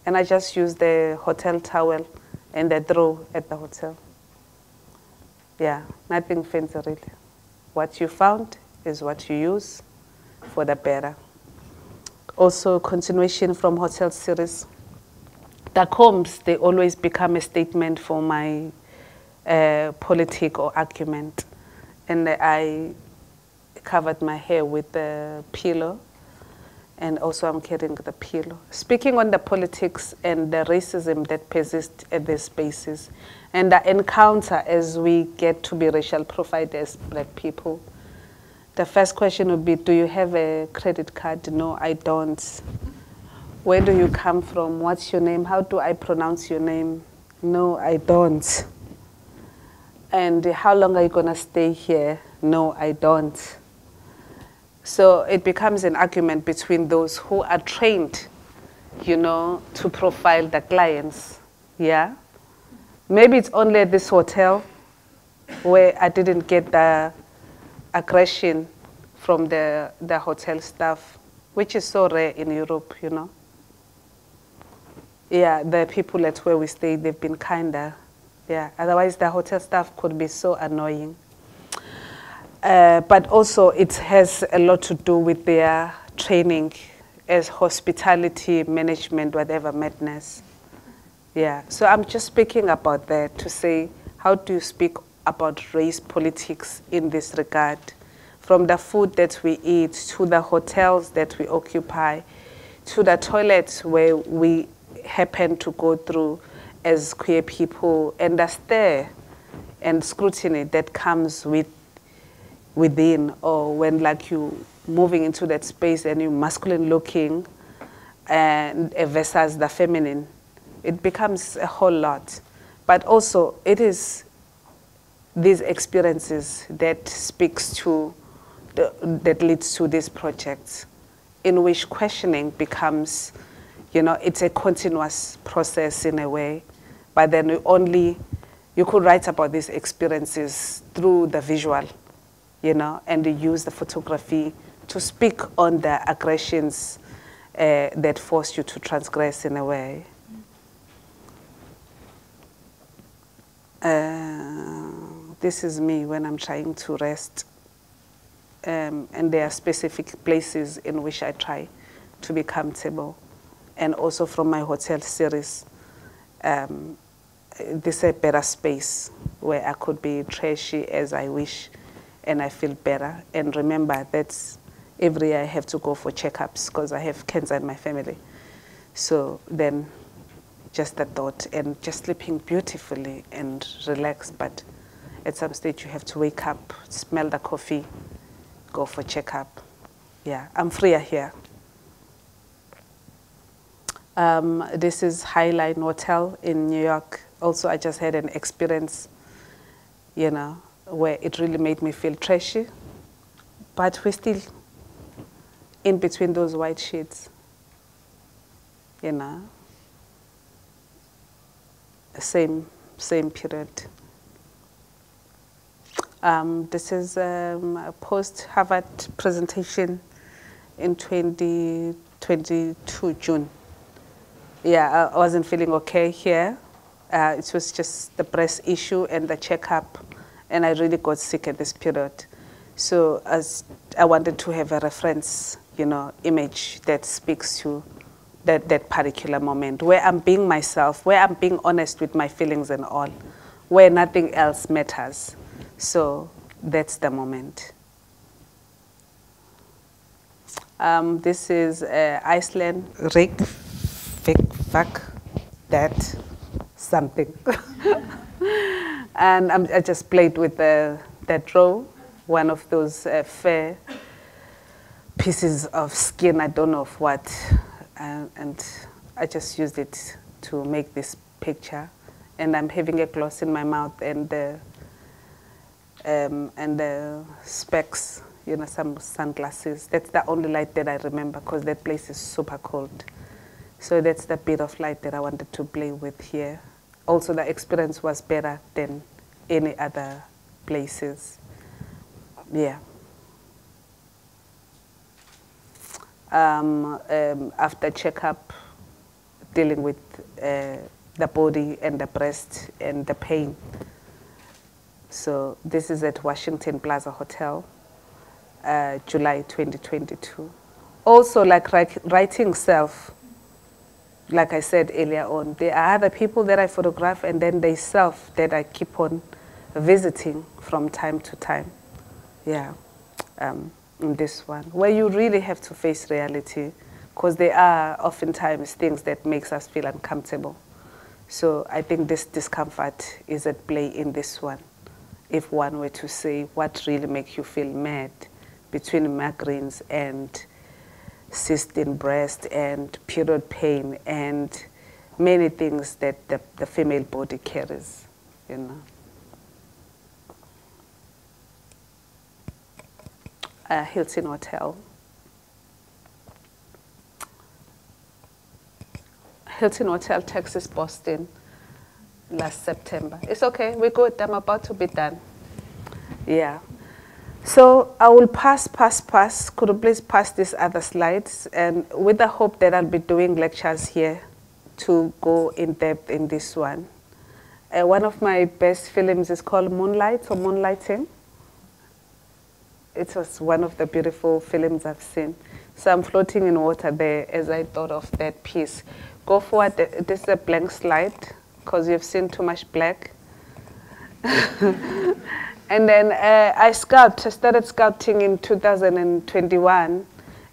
C: And I just used the hotel towel and the throw at the hotel. Yeah, nothing fancy really. What you found is what you use for the better. Also, continuation from hotel series. The combs, they always become a statement for my politic or argument. And I covered my hair with the pillow, and also I'm carrying the pillow. Speaking on the politics and the racism that persists at these spaces, and the encounter as we get to be racial profiled as black people. The first question would be, do you have a credit card? No, I don't. Where do you come from? What's your name? How do I pronounce your name? No, I don't. And how long are you going to stay here? No, I don't. So it becomes an argument between those who are trained, you know, to profile the clients. Yeah. Maybe it's only at this hotel where I didn't get the aggression from the hotel staff, which is so rare in Europe, you know. Yeah, the people at where we stay, they've been kinder. Yeah, otherwise the hotel staff could be so annoying. But also it has a lot to do with their training as hospitality management, whatever madness. Yeah, so I'm just speaking about that to say, how do you speak about race politics in this regard? From the food that we eat, to the hotels that we occupy, to the toilets where we happen to go through as queer people, and the stare and scrutiny that comes within, or when like you moving into that space and you're masculine looking and versus the feminine, it becomes a whole lot. But also it is these experiences that speaks to, that leads to these projects in which questioning becomes, you know, it's a continuous process in a way, but then you could write about these experiences through the visual, you know, and you use the photography to speak on the aggressions that force you to transgress in a way. This is me when I'm trying to rest. And there are specific places in which I try to be comfortable. And also from my hotel series, this is a better space where I could be trashy as I wish and I feel better. And remember that every year I have to go for checkups because I have cancer in my family. So then just the thought and just sleeping beautifully and relaxed, but at some stage you have to wake up, smell the coffee, go for checkup. Yeah, I'm freer here. This is Highline Hotel in New York. Also, I just had an experience, you know, where it really made me feel trashy, but we're still in between those white sheets, you know. Same period. This is a post-Harvard presentation in 2022 June. Yeah, I wasn't feeling okay here. It was just the breast issue and the checkup, and I really got sick at this period. So as I wanted to have a reference, you know, image that speaks to that particular moment, where I'm being myself, where I'm being honest with my feelings and all, where nothing else matters. So that's the moment. This is Iceland, Rig, Vik, Vak, that, something. And I just played with that row, one of those fair pieces of skin, I don't know of what. And I just used it to make this picture. And I'm having a gloss in my mouth and the specs, you know, some sunglasses. That's the only light that I remember because that place is super cold. So that's the bit of light that I wanted to play with here. Also, the experience was better than any other places. Yeah. After checkup, dealing with the body and the breast and the pain. So this is at Washington Plaza Hotel, July 2022. Also, like writing self, like I said earlier on, there are other people that I photograph and then there's self that I keep on visiting from time to time. Yeah. In this one, where you really have to face reality, because there are oftentimes things that makes us feel uncomfortable. So I think this discomfort is at play in this one. If one were to say what really makes you feel mad between migraines and cyst in breast and period pain and many things that the female body carries, you know. Hilton Hotel. Hilton Hotel, Texas, Boston, last September. It's okay, we're good, I'm about to be done. Yeah. So I will pass. Could you please pass these other slides? And with the hope that I'll be doing lectures here to go in depth in this one. One of my best films is called Moonlight or Moonlighting. It was one of the beautiful films I've seen. So I'm floating in water there as I thought of that piece. Go forward, this is a blank slide because you've seen too much black. And then I started sculpting in 2021.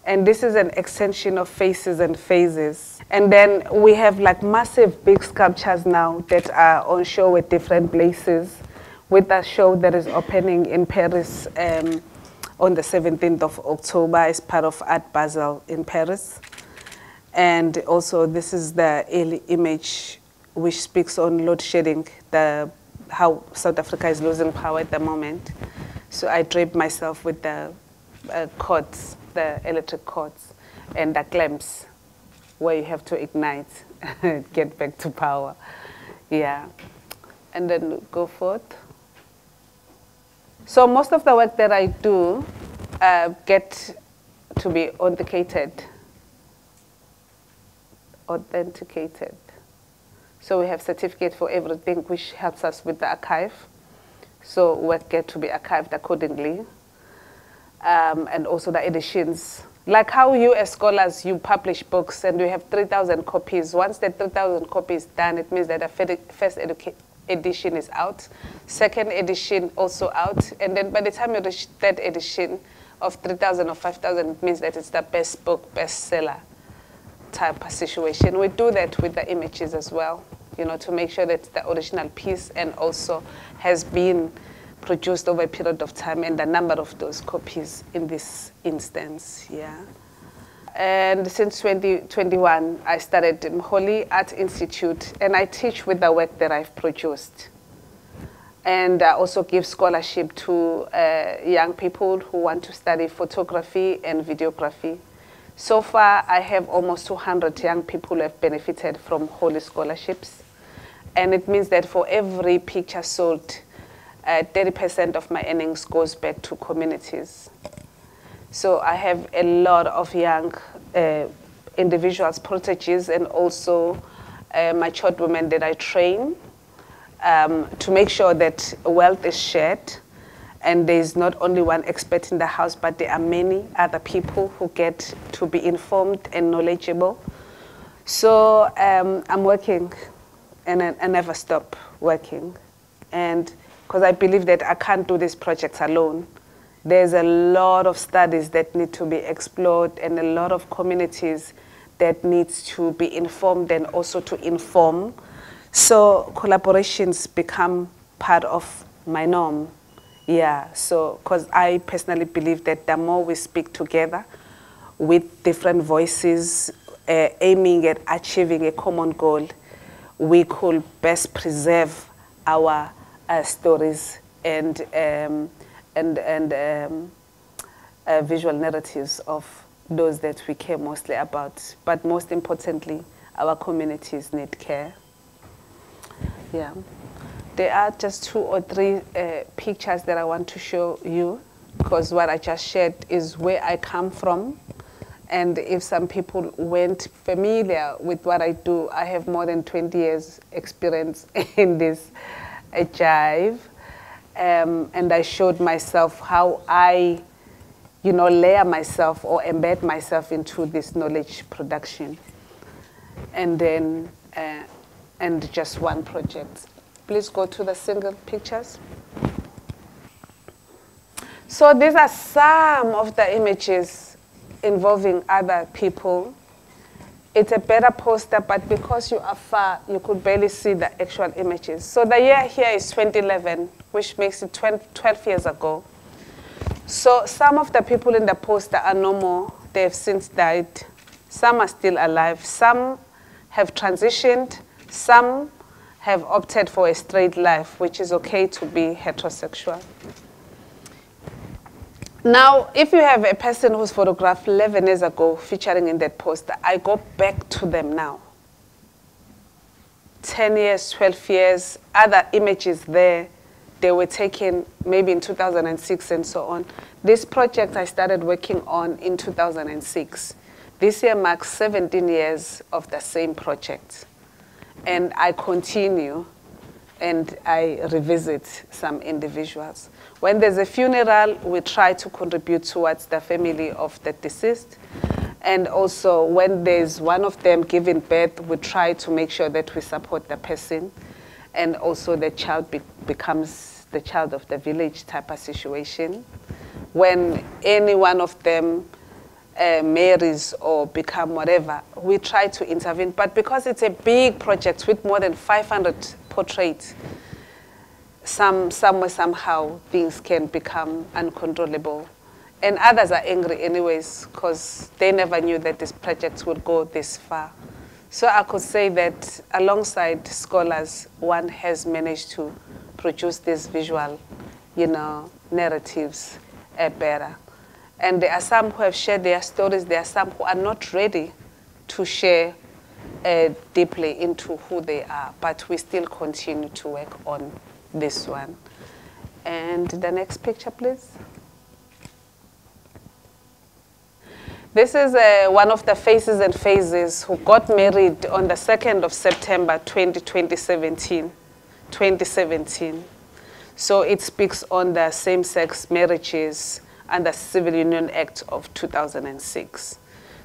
C: And this is an extension of Faces and Phases. And then we have like massive big sculptures now that are on show at different places, with a show that is opening in Paris on the 17th of October as part of Art Basel in Paris. And also this is the early image which speaks on load shedding, how South Africa is losing power at the moment. So I draped myself with the cords, the electric cords, and the clamps where you have to ignite, get back to power. Yeah. And then go forth. So most of the work that I do get to be authenticated. So we have certificate for everything, which helps us with the archive. So work get to be archived accordingly. And also the editions. Like how you as scholars, you publish books and you have 3,000 copies. Once the 3,000 copies done, it means that the first edition is out, second edition also out, and then by the time you reach third edition of 3,000 or 5,000, it means that it's the best book, bestseller type of situation. We do that with the images as well, you know, to make sure that the original piece and also has been produced over a period of time and the number of those copies in this instance, yeah. And since 2021, I started Muholi Art Institute, and I teach with the work that I've produced. And I also give scholarship to young people who want to study photography and videography. So far, I have almost 200 young people who have benefited from Muholi scholarships. And it means that for every picture sold, 30% of my earnings goes back to communities. So I have a lot of young individuals, proteges, and also matured women that I train to make sure that wealth is shared. And there is not only one expert in the house, but there are many other people who get to be informed and knowledgeable. So I'm working, and I never stop working. And because I believe that I can't do these projects alone. There's a lot of studies that need to be explored and a lot of communities that needs to be informed and also to inform. So collaborations become part of my norm. Yeah, so because I personally believe that the more we speak together with different voices, aiming at achieving a common goal, we could best preserve our stories and visual narratives of those that we care mostly about. But most importantly, our communities need care. Yeah. There are just 2 or 3 pictures that I want to show you, because what I just shared is where I come from. And if some people weren't familiar with what I do, I have more than 20 years experience in this jive. And I showed myself how I, you know, layer myself or embed myself into this knowledge production. And then, and just one project. Please go to the single pictures. So these are some of the images involving other people. It's a better poster, but because you are far, you could barely see the actual images. So the year here is 2011, which makes it 12 years ago. So some of the people in the poster are no more. They have since died. Some are still alive. Some have transitioned. Some have opted for a straight life, which is okay to be heterosexual. Now, if you have a person who's photographed 11 years ago featuring in that poster, I go back to them now. 10 years, 12 years, other images there, they were taken maybe in 2006 and so on. This project I started working on in 2006. This year marks 17 years of the same project. And I continue and I revisit some individuals. When there's a funeral, we try to contribute towards the family of the deceased. And also when there's one of them giving birth, we try to make sure that we support the person. And also the child becomes the child of the village type of situation. When any one of them marries or become whatever, we try to intervene. But because it's a big project with more than 500 portraits, somewhere, somehow, things can become uncontrollable. And others are angry anyways, because they never knew that this project would go this far. So I could say that alongside scholars, one has managed to produce these visual, narratives better. And there are some who have shared their stories. There are some who are not ready to share deeply into who they are. But we still continue to work on this one. And the next picture, please. This is one of the faces and phases who got married on the 2nd of September 2017. So it speaks on the same-sex marriages and the Civil Union Act of 2006.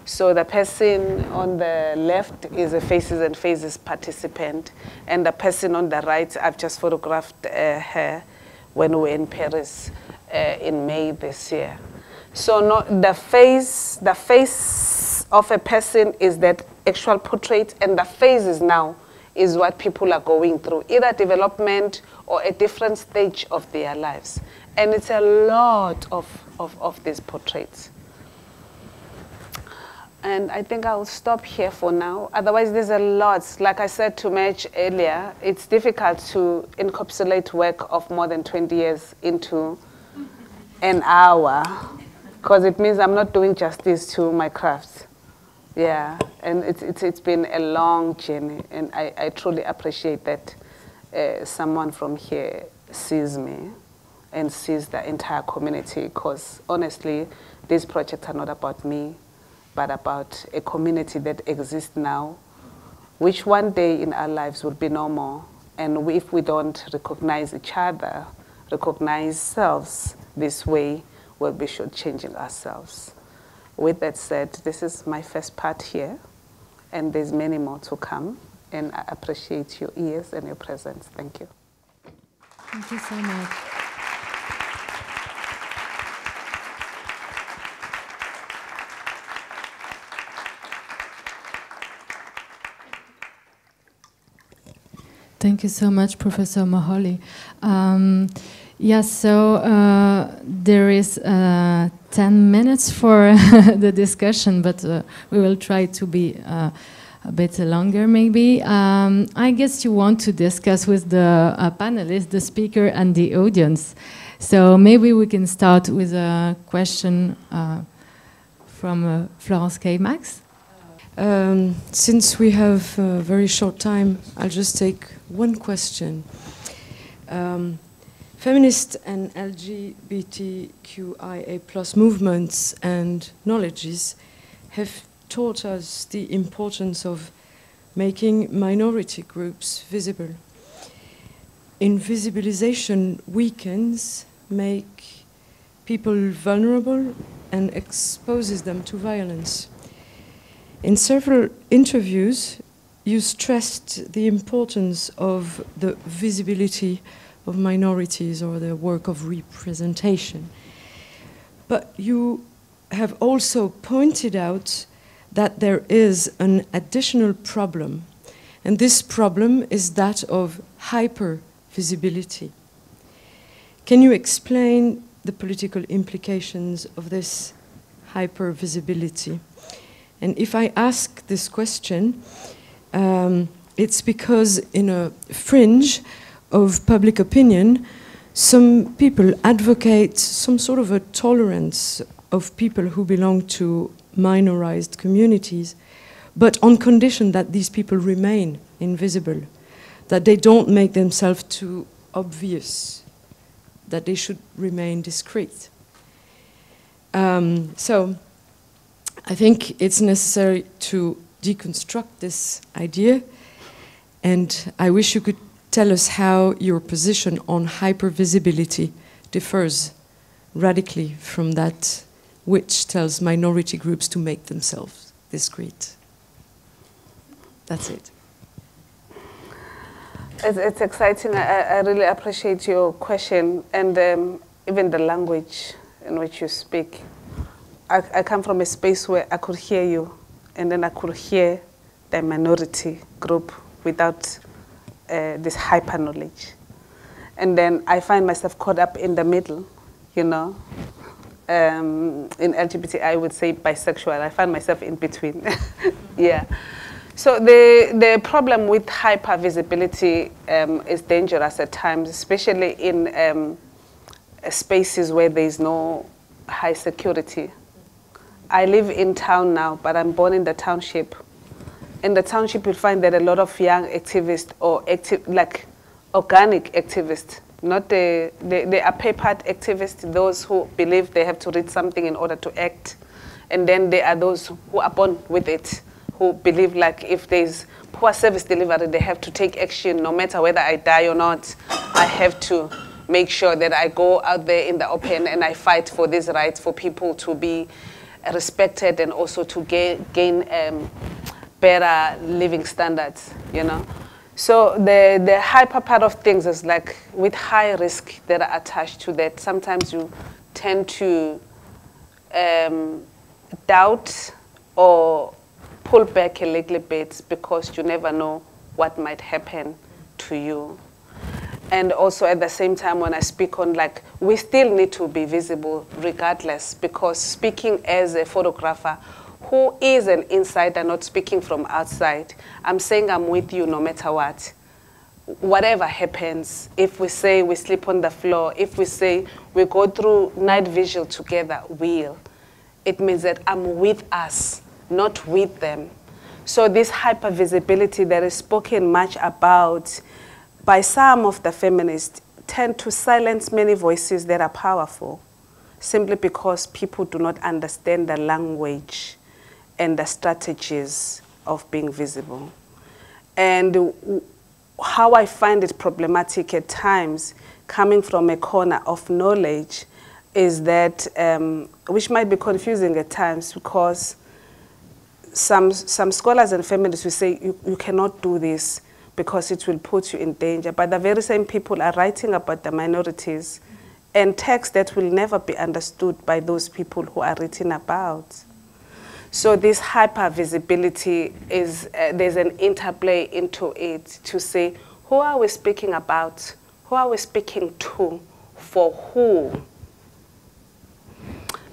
C: So the person on the left is a Faces and Phases participant, and the person on the right, I've just photographed her when we were in Paris in May this year. So the face of a person is that actual portrait, and the phases now is what people are going through, either development or a different stage of their lives. And it's a lot of these portraits. And I think I'll stop here for now. Otherwise, there's a lot. Like I said to Madge earlier, it's difficult to encapsulate work of more than 20 years into an hour, because it means I'm not doing justice to my craft. Yeah, and it's been a long journey, and I truly appreciate that someone from here sees me and sees the entire community, because honestly, these projects are not about me, but about a community that exists now, which one day in our lives will be no more. And if we don't recognize each other, recognize selves this way, we'll be shortchanging ourselves. With that said, this is my first part here, and there's many more to come, and I appreciate your ears and your presence. Thank you.
A: Thank you so much. Thank you so much, Professor Muholi. Yes, so there is 10 minutes for the discussion, but we will try to be a bit longer maybe. I guess you want to discuss with the panelists, the speaker and the audience. So maybe we can start with a question from Florence K. Max.
N: Since we have a very short time, I'll just take one question. Feminist and LGBTQIA+ movements and knowledges have taught us the importance of making minority groups visible. Invisibilization weakens, make people vulnerable and exposes them to violence. In several interviews, you stressed the importance of the visibility of minorities or the work of representation. But you have also pointed out that there is an additional problem, and this problem is that of hyper-visibility. Can you explain the political implications of this hyper-visibility? And if I ask this question, it's because in a fringe of public opinion, some people advocate some sort of a tolerance of people who belong to minorized communities, but on condition that these people remain invisible, that they don't make themselves too obvious, that they should remain discreet. So I think it's necessary to deconstruct this idea, and I wish you could tell us how your position on hypervisibility differs radically from that which tells minority groups to make themselves discreet. That's it.
C: It's exciting. I really appreciate your question and even the language in which you speak. I come from a space where I could hear you, and then I could hear the minority group without this hyper knowledge. And then I find myself caught up in the middle, you know. In LGBT, I would say bisexual. I find myself in between. Yeah. So the problem with hypervisibility is dangerous at times, especially in spaces where there is no high security. I live in town now, but I'm born in the township. In the township, you'll find that a lot of young activists or like organic activists, not they are papered activists, those who believe they have to read something in order to act. And then there are those who are born with it, who believe like if there's poor service delivery, they have to take action no matter whether I die or not. I have to make sure that I go out there in the open and I fight for these rights for people to be respected and also to gain better living standards, you know. So the hyper part of things is like with high risk that are attached to that. Sometimes you tend to doubt or pull back a little bit because you never know what might happen to you. And also at the same time when I speak on like, we still need to be visible regardless, because speaking as a photographer who is an insider, not speaking from outside, I'm saying I'm with you no matter what. Whatever happens, if we say we sleep on the floor, if we say we go through night vigil together, it means that I'm with us, not with them. So this hypervisibility that is spoken much about by some of the feminists tend to silence many voices that are powerful, simply because people do not understand the language and the strategies of being visible. And how I find it problematic at times, coming from a corner of knowledge, is that, which might be confusing at times, because some scholars and feminists will say, you cannot do this because it will put you in danger. But the very same people are writing about the minorities and texts that will never be understood by those people who are written about. So this hypervisibility is, there's an interplay into it to say, who are we speaking about? Who are we speaking to? For who?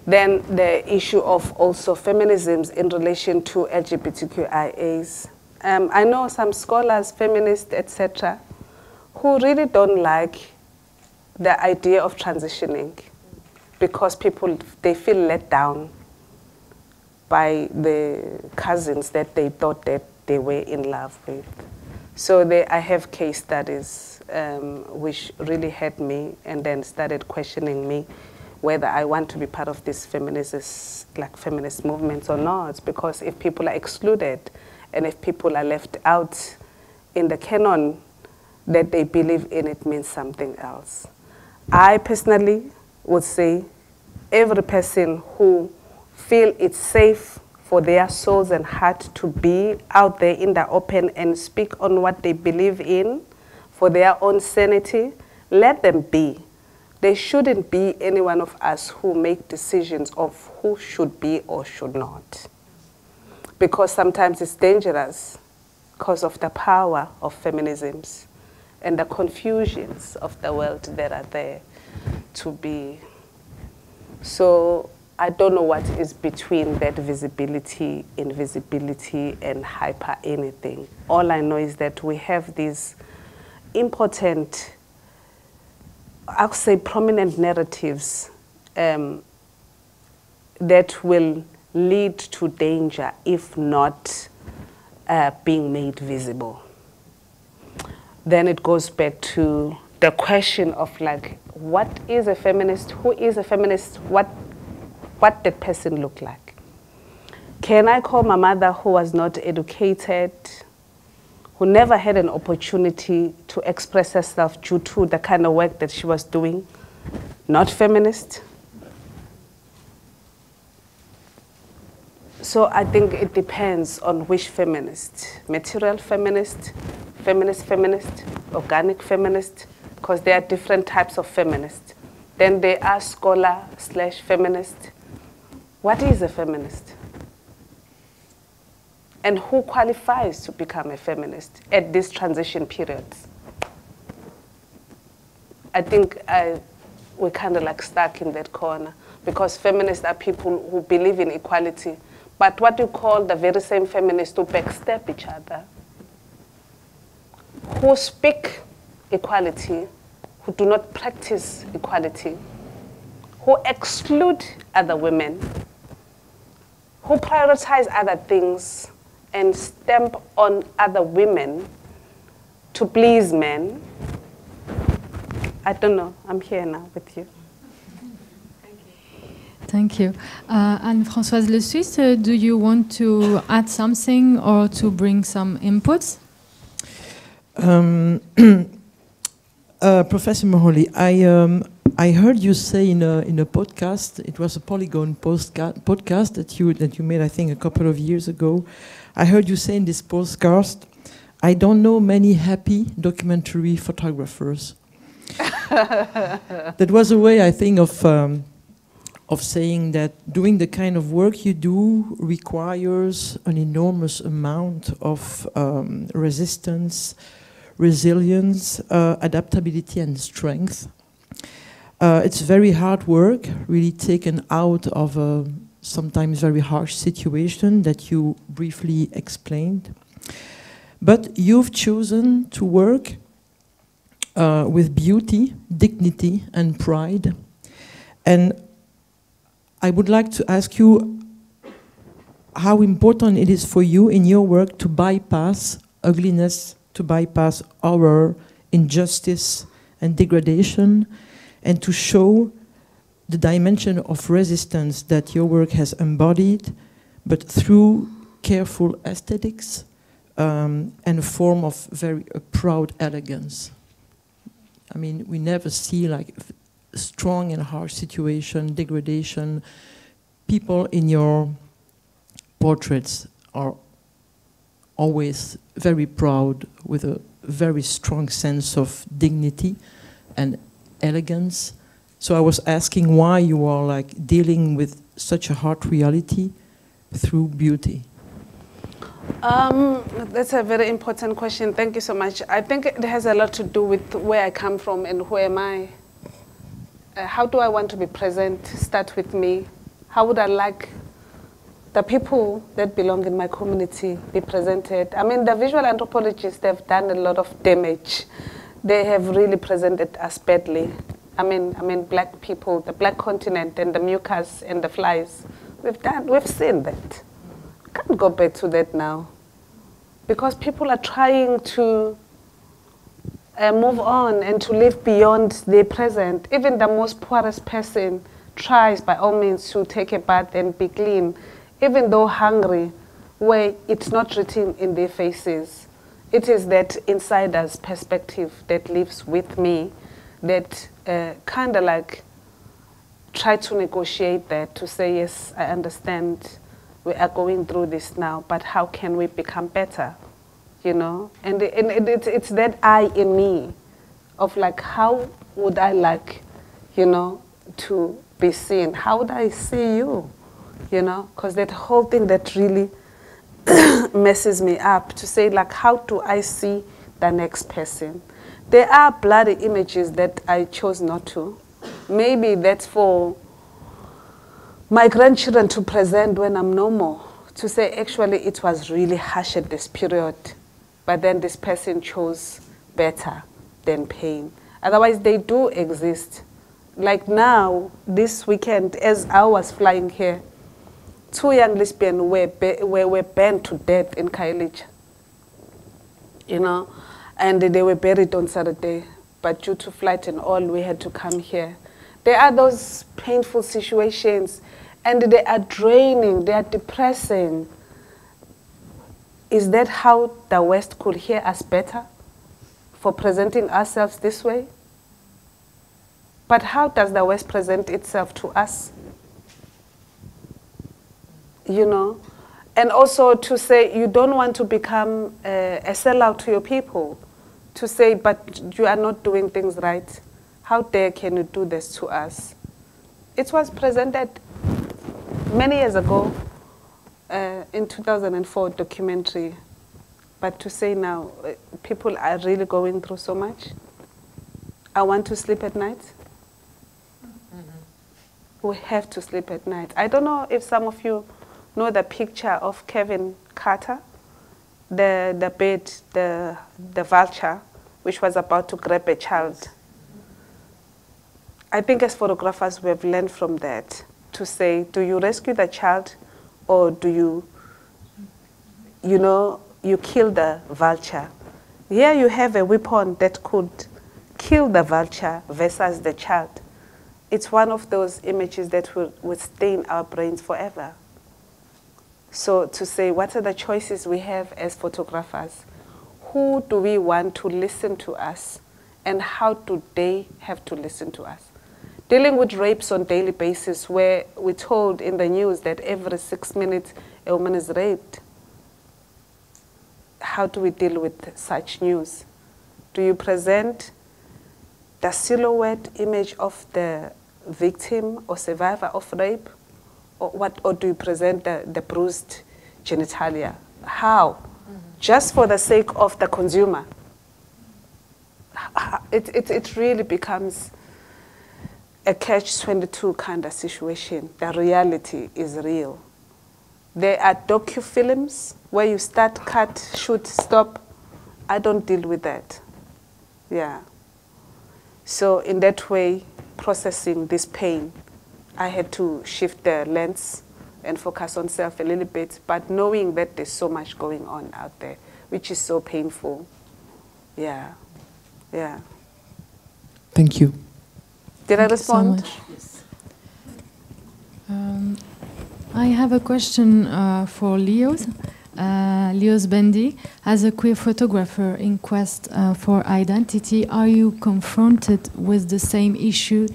C: Then the issue of also feminisms in relation to LGBTQIAs. I know some scholars, feminists, etc., who really don't like the idea of transitioning because people, they feel let down by the cousins that they thought that they were in love with. So I have case studies which really hurt me and then started questioning me whether I want to be part of this feminist movements or not, because if people are excluded and if people are left out in the canon that they believe in, it means something else. I personally would say every person who feel it's safe for their souls and heart to be out there in the open and speak on what they believe in for their own sanity, let them be. There shouldn't be any one of us who make decisions of who should be or should not. Because sometimes it's dangerous because of the power of feminisms and the confusions of the world that are there to be. So I don't know what is between that visibility, invisibility, and hyper anything. All I know is that we have these important I'll say, prominent narratives that will lead to danger if not being made visible. Then it goes back to the question of like, what is a feminist? Who is a feminist? What did person look like? Can I call my mother, who was not educated, who never had an opportunity to express herself due to the kind of work that she was doing, not feminist? So I think it depends on which feminist. Material feminist, feminist, organic feminist, because there are different types of feminist. Then there are scholar/feminist. What is a feminist? And who qualifies to become a feminist at these transition periods? I think we're kind of like stuck in that corner, because feminists are people who believe in equality, but what you call the very same feminists who backstab each other, who speak equality, who do not practice equality, who exclude other women, who prioritize other things and stamp on other women to please men. I don't know. I'm here now with you.
A: Thank you. Anne-Françoise Le Suisse, do you want to add something or to bring some inputs?
O: Professor Muholi, I heard you say in a podcast, it was a Polygon podcast that you made, I think, a couple of years ago. I heard you say in this podcast, I don't know many happy documentary photographers. That was a way, I think, of saying that doing the kind of work you do requires an enormous amount of resistance, resilience, adaptability, and strength. It's very hard work, really taken out of a sometimes very harsh situation that you briefly explained. But you've chosen to work with beauty, dignity, and pride. And I would like to ask you how important it is for you in your work to bypass ugliness, to bypass horror, injustice, and degradation, and to show the dimension of resistance that your work has embodied, but through careful aesthetics and a form of very proud elegance. I mean, we never see like strong and harsh situation, degradation. People in your portraits are always very proud, with a very strong sense of dignity and elegance. So I was asking why you are like dealing with such a hard reality through beauty.
C: That's a very important question. Thank you so much. I think it has a lot to do with where I come from and who am I. How do I want to be present? Start with me. How would I like the people that belong in my community be presented? I mean, the visual anthropologists, they've done a lot of damage. They have really presented us badly. I mean, black people, the black continent, and the mucus and the flies. We've seen that. We can't go back to that now, because people are trying to move on and to live beyond their present. Even the most poorest person tries by all means to take a bath and be clean, even though hungry, where it's not written in their faces. It is that insider's perspective that lives with me that kind of like try to negotiate that, to say, yes, I understand we are going through this now, but how can we become better? You know, and it's that I in me of like, how would I like, you know, to be seen? How would I see you? You know, because that whole thing that really messes me up, to say like, how do I see the next person? There are bloody images that I chose not to. Maybe that's for my grandchildren to present when I'm no more, to say actually it was really harsh at this period, but then this person chose better than pain. Otherwise, they do exist. Like now, this weekend, as I was flying here, 2 young lesbians were burned to death in Liège, you know, and they were buried on Saturday. But due to flight and all, we had to come here. There are those painful situations, and they are draining, they are depressing. Is that how the West could hear us better for presenting ourselves this way? But how does the West present itself to us? You know? And also to say you don't want to become a sellout to your people. To say, but you are not doing things right. How dare can you do this to us? It was presented many years ago in 2004 documentary. But to say now, people are really going through so much. I want to sleep at night. We have to sleep at night. I don't know if some of you know the picture of Kevin Carter, the bird, the vulture, which was about to grab a child. I think as photographers we have learned from that to say, do you rescue the child or do you kill the vulture? Here you have a weapon that could kill the vulture versus the child. It's one of those images that will stay in our brains forever. So to say, what are the choices we have as photographers? Who do we want to listen to us? And how do they have to listen to us? Dealing with rapes on a daily basis, where we're told in the news that every 6 minutes a woman is raped. How do we deal with such news? Do you present the silhouette image of the victim or survivor of rape? Or do you present the bruised genitalia? How? Just for the sake of the consumer. It really becomes a catch-22 kind of situation. The reality is real. There are docu-films where you start, cut, shoot, stop. I don't deal with that. Yeah. So in that way, processing this pain, I had to shift the lens and focus on self a little bit, but knowing that there's so much going on out there, which is so painful. Yeah. Yeah.
O: Thank you.
C: Did I respond?
A: Thank you so much. I have a question for Leos. Leos Bendy, as a queer photographer in quest for identity, are you confronted with the same issue,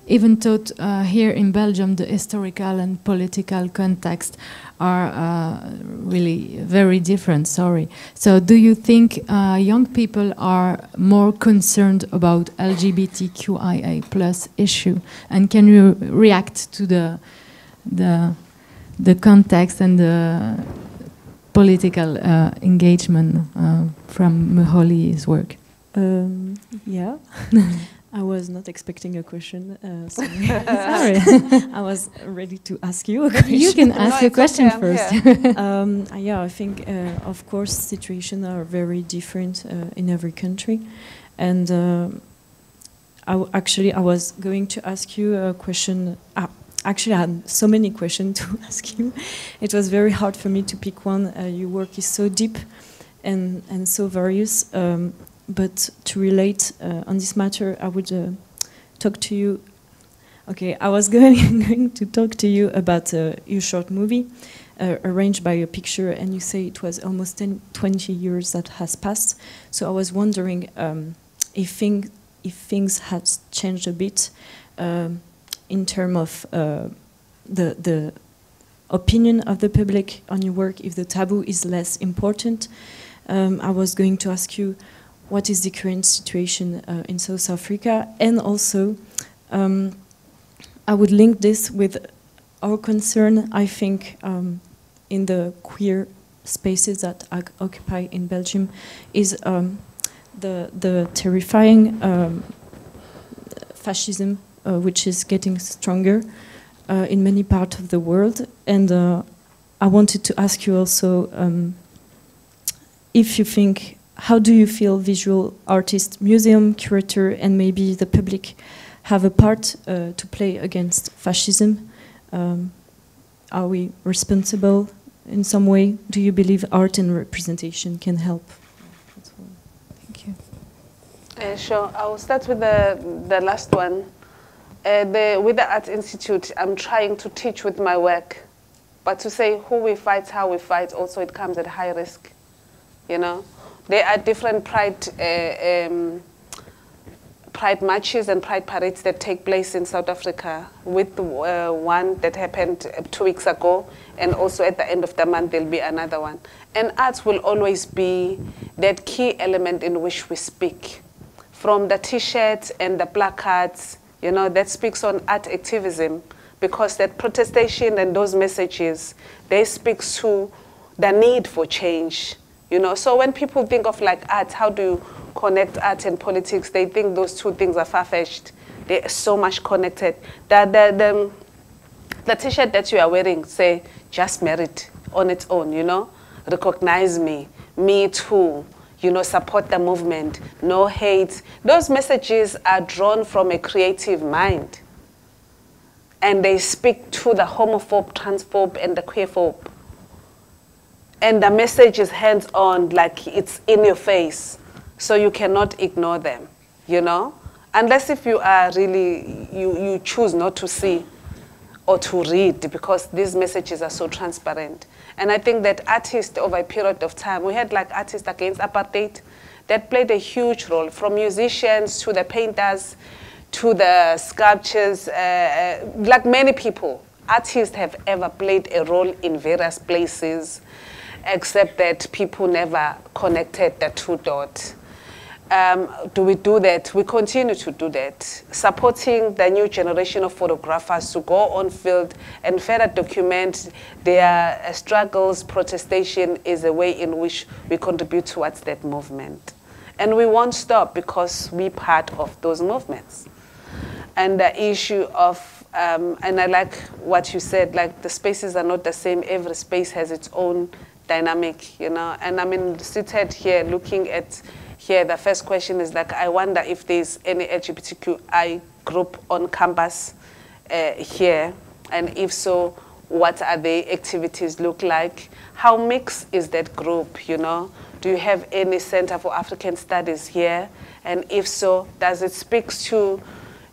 A: even though here in Belgium the historical and political context are really very different, sorry. So do you think young people are more concerned about LGBTQIA plus issue? And can you react to the context and the political engagement from Muholi's work?
P: Yeah. I was not expecting a question. Sorry. Sorry. I was ready to ask you a question.
A: You can ask a question first.
P: Yeah, I think, of course, situations are very different in every country. And I was going to ask you a question. Actually, I had so many questions to ask you. It was very hard for me to pick one. Your work is so deep and so various. But to relate on this matter, I would talk to you. Okay, I was going to talk to you about your short movie, arranged by a picture, and you say it was almost 20 years that has passed. So I was wondering if things had changed a bit in terms of the opinion of the public on your work, if the taboo is less important. I was going to ask you, what is the current situation in South Africa? And also, I would link this with our concern, I think, in the queer spaces that I occupy in Belgium, is the terrifying fascism, which is getting stronger in many parts of the world. And I wanted to ask you also if you think how do you feel visual artist, museum, curator, and maybe the public have a part to play against fascism? Are we responsible in some way? Do you believe art and representation can help? Thank you.
C: Sure, I will start with the last one. With the Art Institute, I'm trying to teach with my work. But to say who we fight, how we fight, also it comes at high risk. You know, there are different pride marches and pride parades that take place in South Africa, with one that happened 2 weeks ago, and also at the end of the month there'll be another one. And arts will always be that key element in which we speak. From the T-shirts and the placards, you know, that speaks on art activism, because that protestation and those messages, they speak to the need for change. You know, so when people think of like art, how do you connect art and politics? They think those two things are far-fetched. They're so much connected. The T-shirt that you are wearing, say, just merit on its own, you know? Recognize me, me too, you know, support the movement, no hate. Those messages are drawn from a creative mind. And they speak to the homophobe, transphobe, and the queerphobe. And the message is hands-on, like it's in your face. So you cannot ignore them, you know? Unless if you are really, you choose not to see or to read, because these messages are so transparent. And I think that artists over a period of time, we had like artists against apartheid that played a huge role, from musicians to the painters, to the sculptures, like many people. Artists have ever played a role in various places, except that people never connected the two dots. Do we do that? We continue to do that, supporting the new generation of photographers to go on field and further document their struggles. Protestation is a way in which we contribute towards that movement. And we won't stop, because we're part of those movements. And the issue of, and I like what you said, like the spaces are not the same. Every space has its own dynamic, you know. And I mean, seated here, looking at here, the first question is like, I wonder if there's any LGBTQI group on campus here, and if so, what are the activities look like? How mixed is that group, you know? Do you have any Center for African Studies here? And if so, does it speak to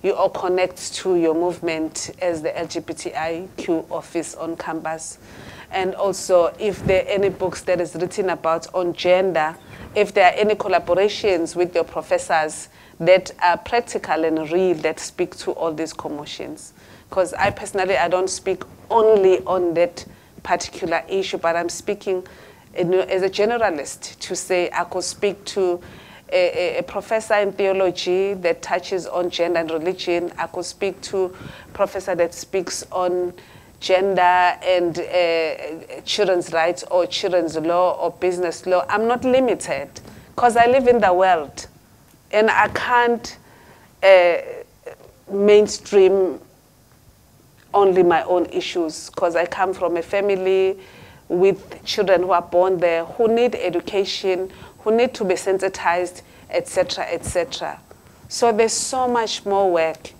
C: you or connects to your movement as the LGBTIQ office on campus? And also, if there are any books that is written about on gender, if there are any collaborations with your professors that are practical and real, that speak to all these commotions. Because I personally, I don't speak only on that particular issue, but I'm speaking, you know, as a generalist, to say I could speak to a professor in theology that touches on gender and religion. I could speak to a professor that speaks on gender and children's rights or children's law or business law. I'm not limited, because I live in the world, and I can't mainstream only my own issues, because I come from a family with children who are born there, who need education, who need to be sensitized, etc., etc. So there's so much more work.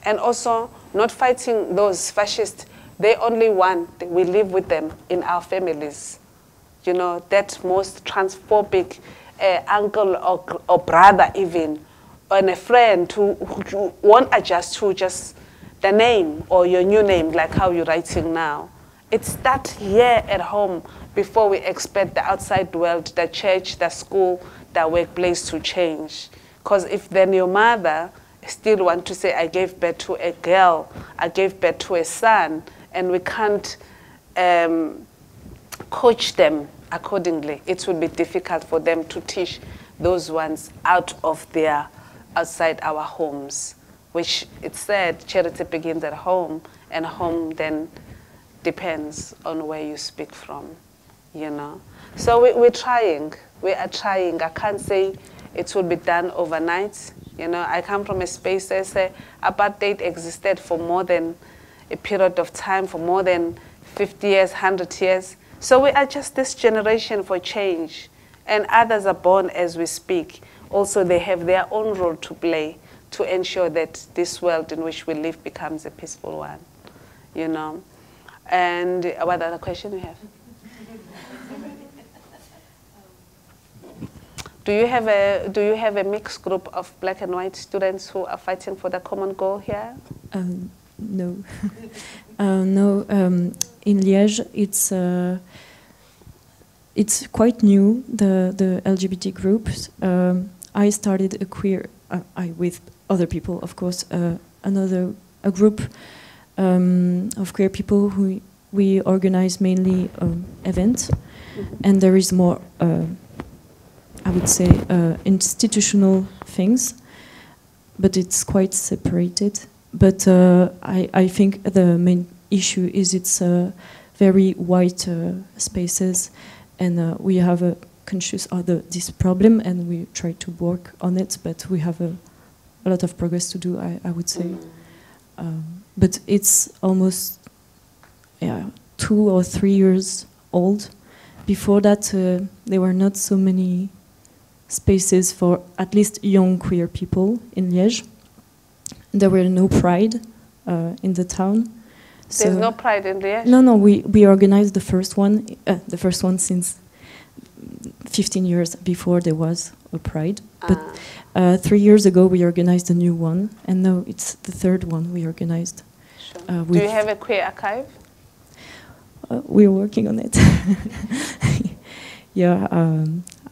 C: And also, not fighting those fascists. They only want, we live with them in our families. You know, that most transphobic uncle or brother even, and a friend who won't adjust to just the name or your new name, like how you're writing now. It starts here at home before we expect the outside world, the church, the school, the workplace to change. Because if then your mother still want to say, I gave birth to a girl, I gave birth to a son, and we can't coach them accordingly, it will be difficult for them to teach those ones outside our homes, which it said charity begins at home, and home then depends on where you speak from, you know. So we're trying, we are trying. I can't say it will be done overnight. You know, I come from a space that say apartheid existed for more than a period of time, for more than 50 years, 100 years. So we are just this generation for change. and others are born as we speak. Also, they have their own role to play to ensure that this world in which we live becomes a peaceful one, you know. And what other question you have? Do you have a mixed group of black and white students who are fighting for the common goal here?
P: No. No. In Liège, it's quite new, the LGBT groups. I started a queer, with other people, of course, a group of queer people who we organize mainly events, and there is more, I would say, institutional things, but it's quite separated. But I think the main issue is it's very white spaces, and we have a conscious of this problem, and we try to work on it, but we have a lot of progress to do, I would say. But it's almost 2 or 3 years old. Before that, there were not so many spaces for at least young queer people in Liège. There were no pride in the town.
C: There's no pride in Liège?
P: No, we organized the first one since 15 years before there was a pride. But 3 year ago we organized a new one, and now it's the third one we organized.
C: Sure. Do you have a queer archive?
P: We're working on it. Yeah,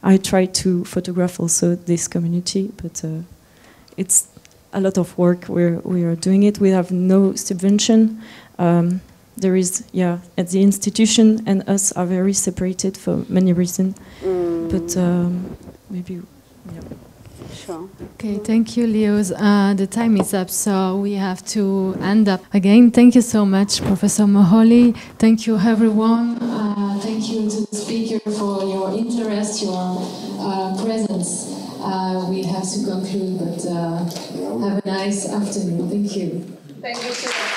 P: I try to photograph also this community, but it's a lot of work. We are doing it. We have no subvention. There is, at the institution and us are very separated for many reasons. But maybe,
C: Sure.
A: Okay, thank you, Leos. The time is up, so we have to end up. Again, thank you so much, Professor Muholi. Thank you, everyone. Thank you to the speaker for your interest, your presence. We have to conclude, but have a nice afternoon. Thank you.
C: Thank you so much.